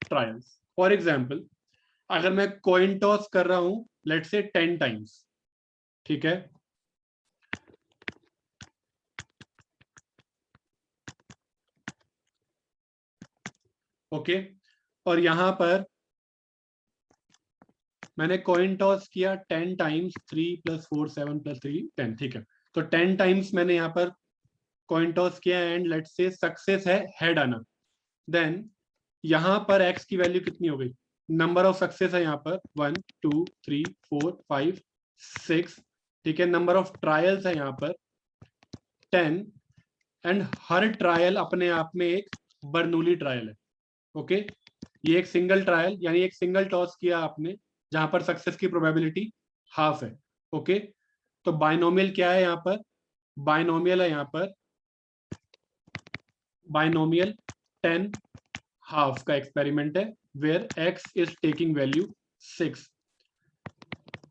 trials. For example, अगर मैं coin toss कर रहा हूं let's say 10 times, ठीक है, okay, और यहां पर मैंने कॉइन टॉस किया 10 टाइम्स, 3 + 4 7 + 3 10, ठीक है, तो 10 टाइम्स मैंने यहां पर कॉइन टॉस किया एंड लेट्स से सक्सेस है हेड आना। देन यहां पर x की वैल्यू कितनी हो गई, नंबर ऑफ सक्सेस है यहाँ पर 1 2 3 4 5 6, ठीक है, नंबर ऑफ ट्रायल्स है यहाँ पर 10 एंड हर ट्रायल अपने आप में एक बर्नौली ट्रायल है। ओके, ये एक सिंगल ट्रायल यानी एक सिंगल टॉस किया आपने जहां पर सक्सेस की प्रोबेबिलिटी हाफ है। ओके, तो बायनोमियल क्या है यहाँ पर, बायनोमियल है यहाँ पर बायनोमियल 10 हाफ का एक्सपेरिमेंट है where x is taking value 6,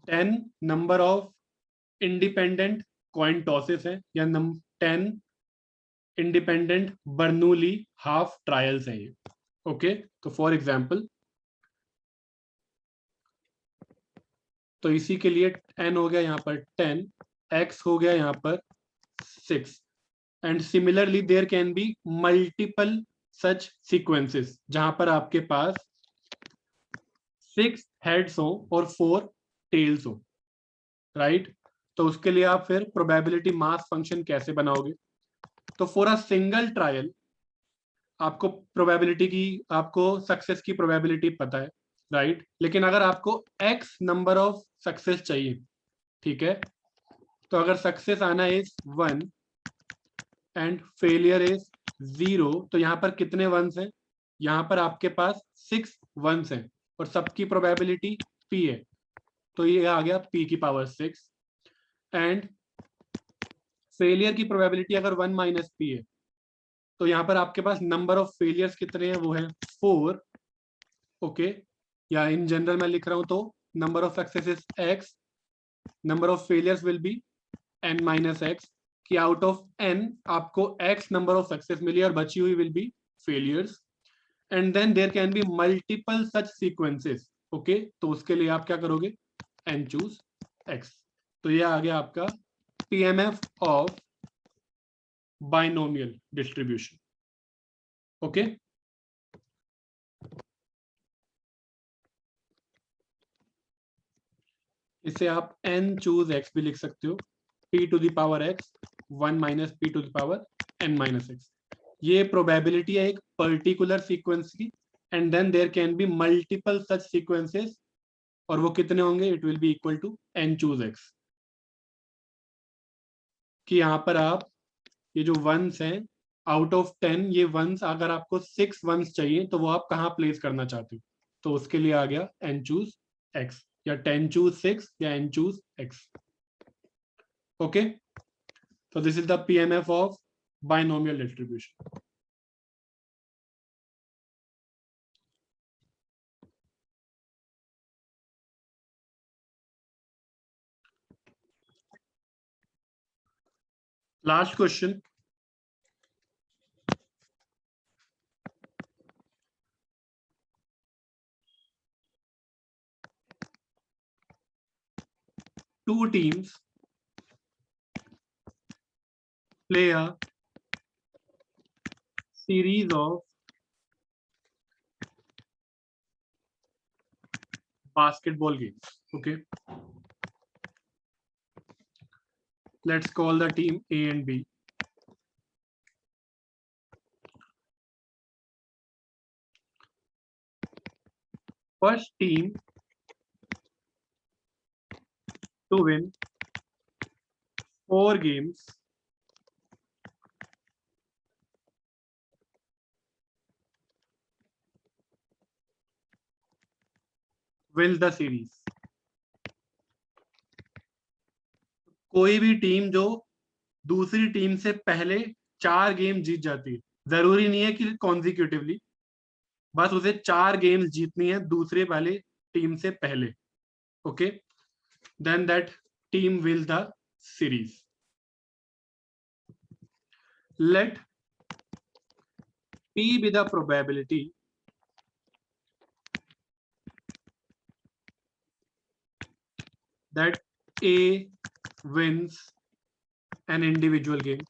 10 number of independent coin tosses है या 10 इंडिपेंडेंट बर्नौली हाफ ट्रायल्स है ये। ओके, तो फॉर एग्जांपल, तो इसी के लिए n हो गया यहाँ पर 10, x हो गया यहाँ पर 6, and similarly there can be multiple such sequences जहां पर आपके पास 6 हेड्स हो और 4 टेल्स हो, राइट। तो उसके लिए आप फिर प्रोबेबिलिटी मास फंक्शन कैसे बनाओगे, तो फॉर अ सिंगल ट्रायल आपको प्रोबेबिलिटी की, आपको सक्सेस की प्रोबेबिलिटी पता है, राइट, लेकिन अगर आपको x नंबर ऑफ सक्सेस चाहिए, ठीक है, तो अगर सक्सेस आना इज 1 एंड फेलियर इज 0, तो यहां पर कितने वंस हैं, यहां पर आपके पास 6 वंस हैं और सबकी प्रोबेबिलिटी p है, तो ये आ गया p की पावर 6 एंड फेलियर की प्रोबेबिलिटी अगर 1 - p है, तो यहां पर आपके पास नंबर ऑफ फेलियर्स कितने हैं, वो है 4। ओके, या इन जनरल मैं लिख रहा हूं तो number of success is x, number of failures will be n - x, कि आउट ऑफ n आपको x नंबर ऑफ सक्सेस मिली और बची हुई will be failures, and then there can be multiple such sequences. Okay, तो उसके लिए आप क्या करोगे, n चूज x। तो ये आ गया आपका PMF of binomial distribution. Okay, इसे आप n चूज x भी लिख सकते हो, p to the power x 1 - p to the power n - x। ये प्रोबेबिलिटी है एक पर्टिकुलर सीक्वेंस की, and then there can be multiple such sequences, और वो कितने होंगे, it will be equal to n choose x, कि यहां पर आप ये जो वंस हैं आउट ऑफ 10, ये वंस अगर आपको 6 वंस चाहिए तो वो आप कहाँ प्लेस करना चाहते हो, तो उसके लिए आ गया n चूज x या 10 चूज 6 या n choose x। Okay, so this is the PMF of binomial distribution. Last question, two teams play a series of basketball games. Okay, let's call the team A and B. First team to win 4 games wins the series. कोई भी team जो दूसरी team से पहले 4 game जीत जाती है, जरूरी नहीं है कि कॉन्जिक्यूटिवली, बस उसे 4 गेम्स जीतनी है दूसरे वाले टीम से पहले. Okay, then that team will the series. Let P be the probability that A wins an individual game.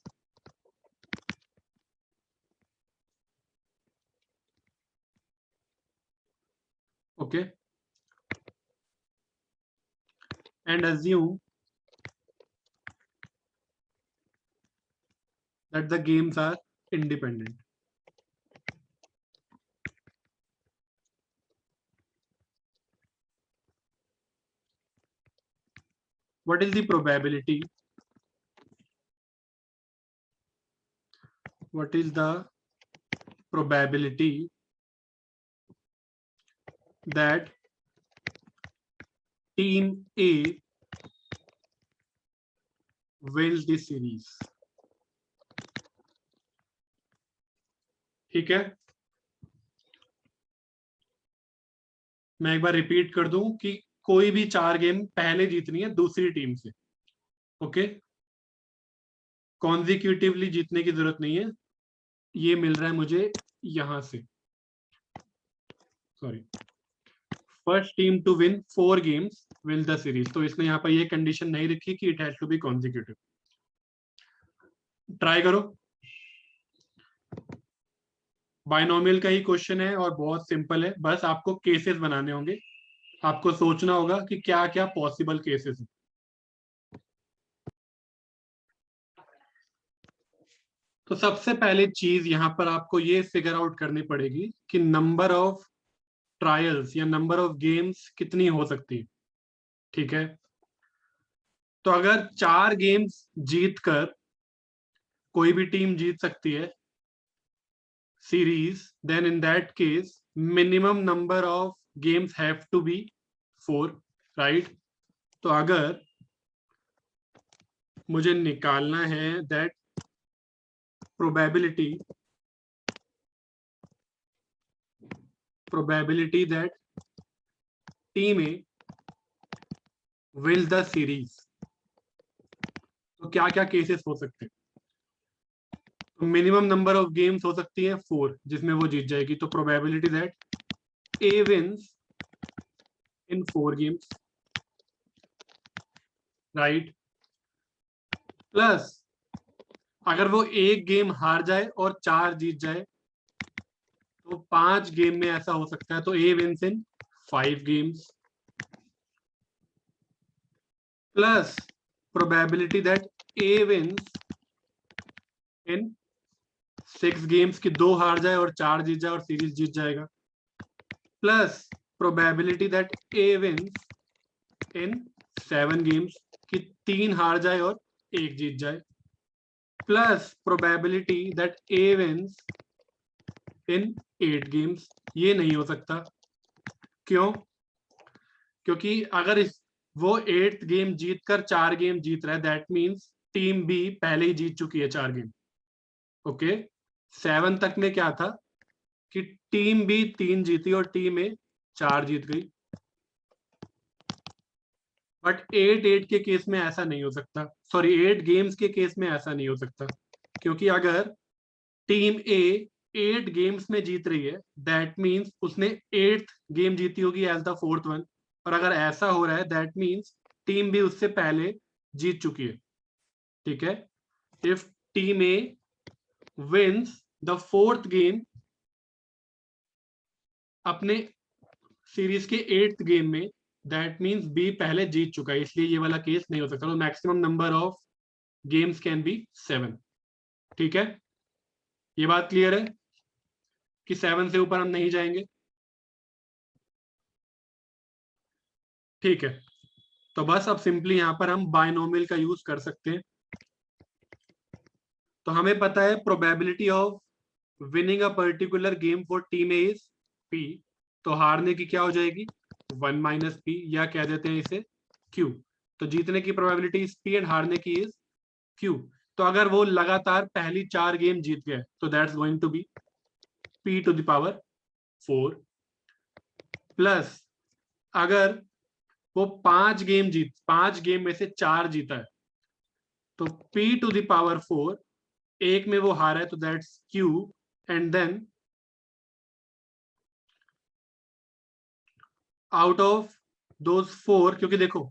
Okay. And assume that the games are independent. What is the probability? What is the probability that team A wins the series? ठीक है, मैं एक बार repeat कर दूं कि कोई भी 4 game पहले जीतनी है दूसरी टीम से. ओके, कॉन्जिक्यूटिवली जीतने की जरूरत नहीं है. ये मिल रहा है मुझे यहां से, sorry, first team to win 4 games will the series. तो इसने यहाँ पर ये कंडीशन नहीं रखी कि it has to be consecutive. Try करो. बाइनोमियल का ही क्वेश्चन है और बहुत सिंपल है, बस आपको केसेस बनाने होंगे. आपको सोचना होगा कि क्या क्या पॉसिबल केसेस हैं. तो सबसे पहले चीज यहां पर आपको ये फिगर आउट करनी पड़ेगी कि नंबर ऑफ ट्रायल्स या नंबर ऑफ गेम्स कितनी हो सकती है. ठीक है, तो अगर 4 गेम्स जीतकर कोई भी टीम जीत सकती है series, then in that case minimum number of games have to be 4, right. तो अगर मुझे निकालना है that probability that team A wins the series, तो क्या क्या केसेस हो सकते हैं. तो मिनिमम नंबर ऑफ गेम्स हो सकती है 4 जिसमें वो जीत जाएगी. तो probability that A wins in 4 games, right. Plus अगर वो एक गेम हार जाए और 4 जीत जाए तो 5 गेम में ऐसा हो सकता है. तो A wins in 5 games, plus probability that A wins in 6 games की 2 हार जाए और 4 जीत जाए और सीरीज जीत जाएगा, plus probability that A wins in 7 games की 3 हार जाए और 1 जीत जाए, plus probability that A wins in 8 games. ये नहीं हो सकता. क्यों? क्योंकि अगर वो 8th गेम जीतकर 4 गेम जीत रहा है, दैट मींस टीम बी पहले ही जीत चुकी है 4 गेम. ओके, 7 तक में क्या था कि टीम बी 3 जीती और टीम ए 4 जीत गई. बट 8-8 के केस में ऐसा नहीं हो सकता, सॉरी 8 गेम्स के केस में ऐसा नहीं हो सकता, क्योंकि अगर टीम ए 8 गेम्स में जीत रही है दैट मीन्स उसने 8th गेम जीती होगी एज द 4th वन, और अगर ऐसा हो रहा है दैट मीन्स टीम बी उससे पहले जीत चुकी है। ठीक है, if team A wins the 4th game अपने सीरीज के 8th गेम में, दैट मीन्स बी पहले जीत चुका है, इसलिए ये वाला केस नहीं हो सकता। तो maximum number of games can be 7। ठीक है, ये बात क्लियर है कि 7 से ऊपर हम नहीं जाएंगे। ठीक है, तो बस अब सिंपली यहां पर हम बायनोमियल का यूज कर सकते हैं। तो हमें पता है probability of winning a particular game for team A is P, तो हारने की क्या हो जाएगी 1 माइनस पी, या कह देते हैं इसे क्यू। तो जीतने की प्रोबेबिलिटी इज पी एंड हारने की इज क्यू। तो अगर वो लगातार पहली 4 गेम जीत गए तो that's going to be P to the power 4, plus अगर वो 5 गेम में से 4 जीता है तो p टू द पावर 4, एक में वो हारा है तो that's q, and then out of those 4, क्योंकि देखो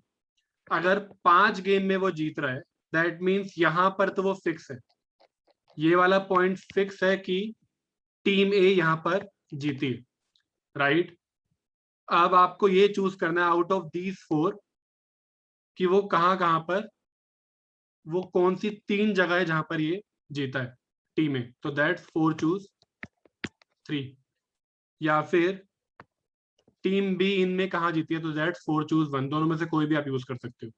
अगर 5 गेम में वो जीत रहा है दैट मीन्स यहां पर तो वो फिक्स है, ये वाला पॉइंट फिक्स है कि टीम ए यहां पर जीती है, राइट। अब आपको ये चूज करना है आउट ऑफ दीज 4 कि वो कहां पर, वो कौन सी 3 जगह है जहां पर ये जीता है टीम ए, तो दैट्स 4 चूज 3, या फिर टीम बी इनमें कहां जीती है तो दैट्स 4 चूज 1, दोनों में से कोई भी आप यूज कर सकते हो।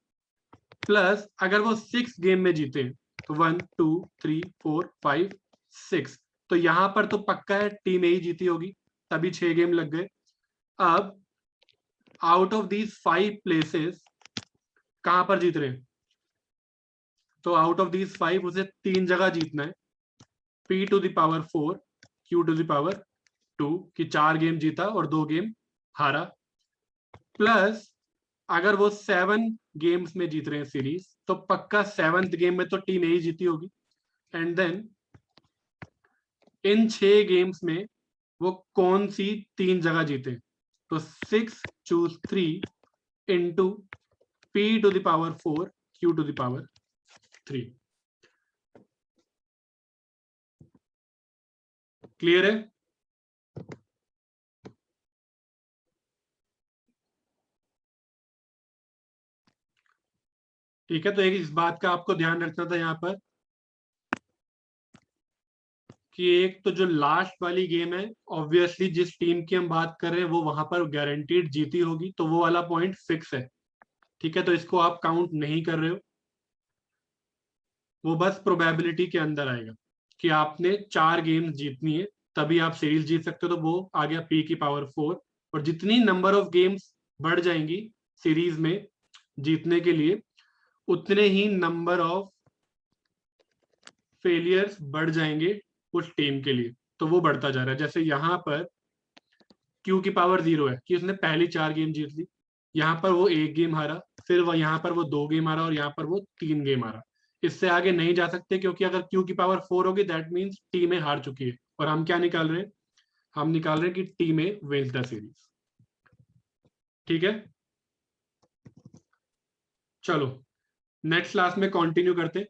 प्लस अगर वो 6 गेम में जीते तो 1 2 3 4 5 6, तो यहां पर तो पक्का है टीम ए ही जीती होगी, तभी 6 गेम लग गए। अब आउट ऑफ दीज 5 प्लेसेस कहां पर जीत रहे हैं, तो आउट ऑफ दीज 5 उसे 3 जगह जीतना है, p to the power 4 q to the power 2, कि 4 गेम जीता और 2 गेम हारा, प्लस अगर वो 7 गेम्स में जीत रहे हैं सीरीज तो पक्का 7th गेम में तो टीम ए ही जीती होगी, एंड देन इन 6 गेम्स में वो कौन सी 3 जगह जीते, तो 6 choose 3 into p to the power 4 q to the power 3। Clear है? ठीक है, तो एक इस बात का आपको ध्यान रखना था यहाँ पर कि एक तो जो लास्ट वाली गेम है ऑब्वियसली जिस टीम की हम बात कर रहे हैं वो वहां पर गारंटीड जीती होगी, तो वो वाला पॉइंट फिक्स है। ठीक है, तो इसको आप काउंट नहीं कर रहे हो, वो बस प्रोबेबिलिटी के अंदर आएगा कि आपने 4 गेम्स जीतनी है तभी आप सीरीज जीत सकते हो, तो वो आ गया p की पावर 4, और जितनी नंबर ऑफ गेम्स बढ़ जाएंगी सीरीज में जीतने के लिए उतने ही नंबर ऑफ फेलियर्स बढ़ जाएंगे उस टीम के लिए, तो वो बढ़ता जा रहा है। जैसे यहां पर q की पावर 0 है कि उसने पहली 4 गेम जीत ली, यहाँ पर वो 1 गेम हारा, फिर वो यहाँ पर वो 2 गेम हारा और यहाँ पर वो 3 गेम हारा, इससे आगे नहीं जा सकते, क्योंकि अगर q की पावर 4 होगी दैट मीन्स टीमें हार चुकी है, और हम क्या निकाल रहे हैं, हम निकाल रहे हैं कि टीमें विंस द सीरीज। ठीक है, चलो नेक्स्ट क्लास में कंटिन्यू करते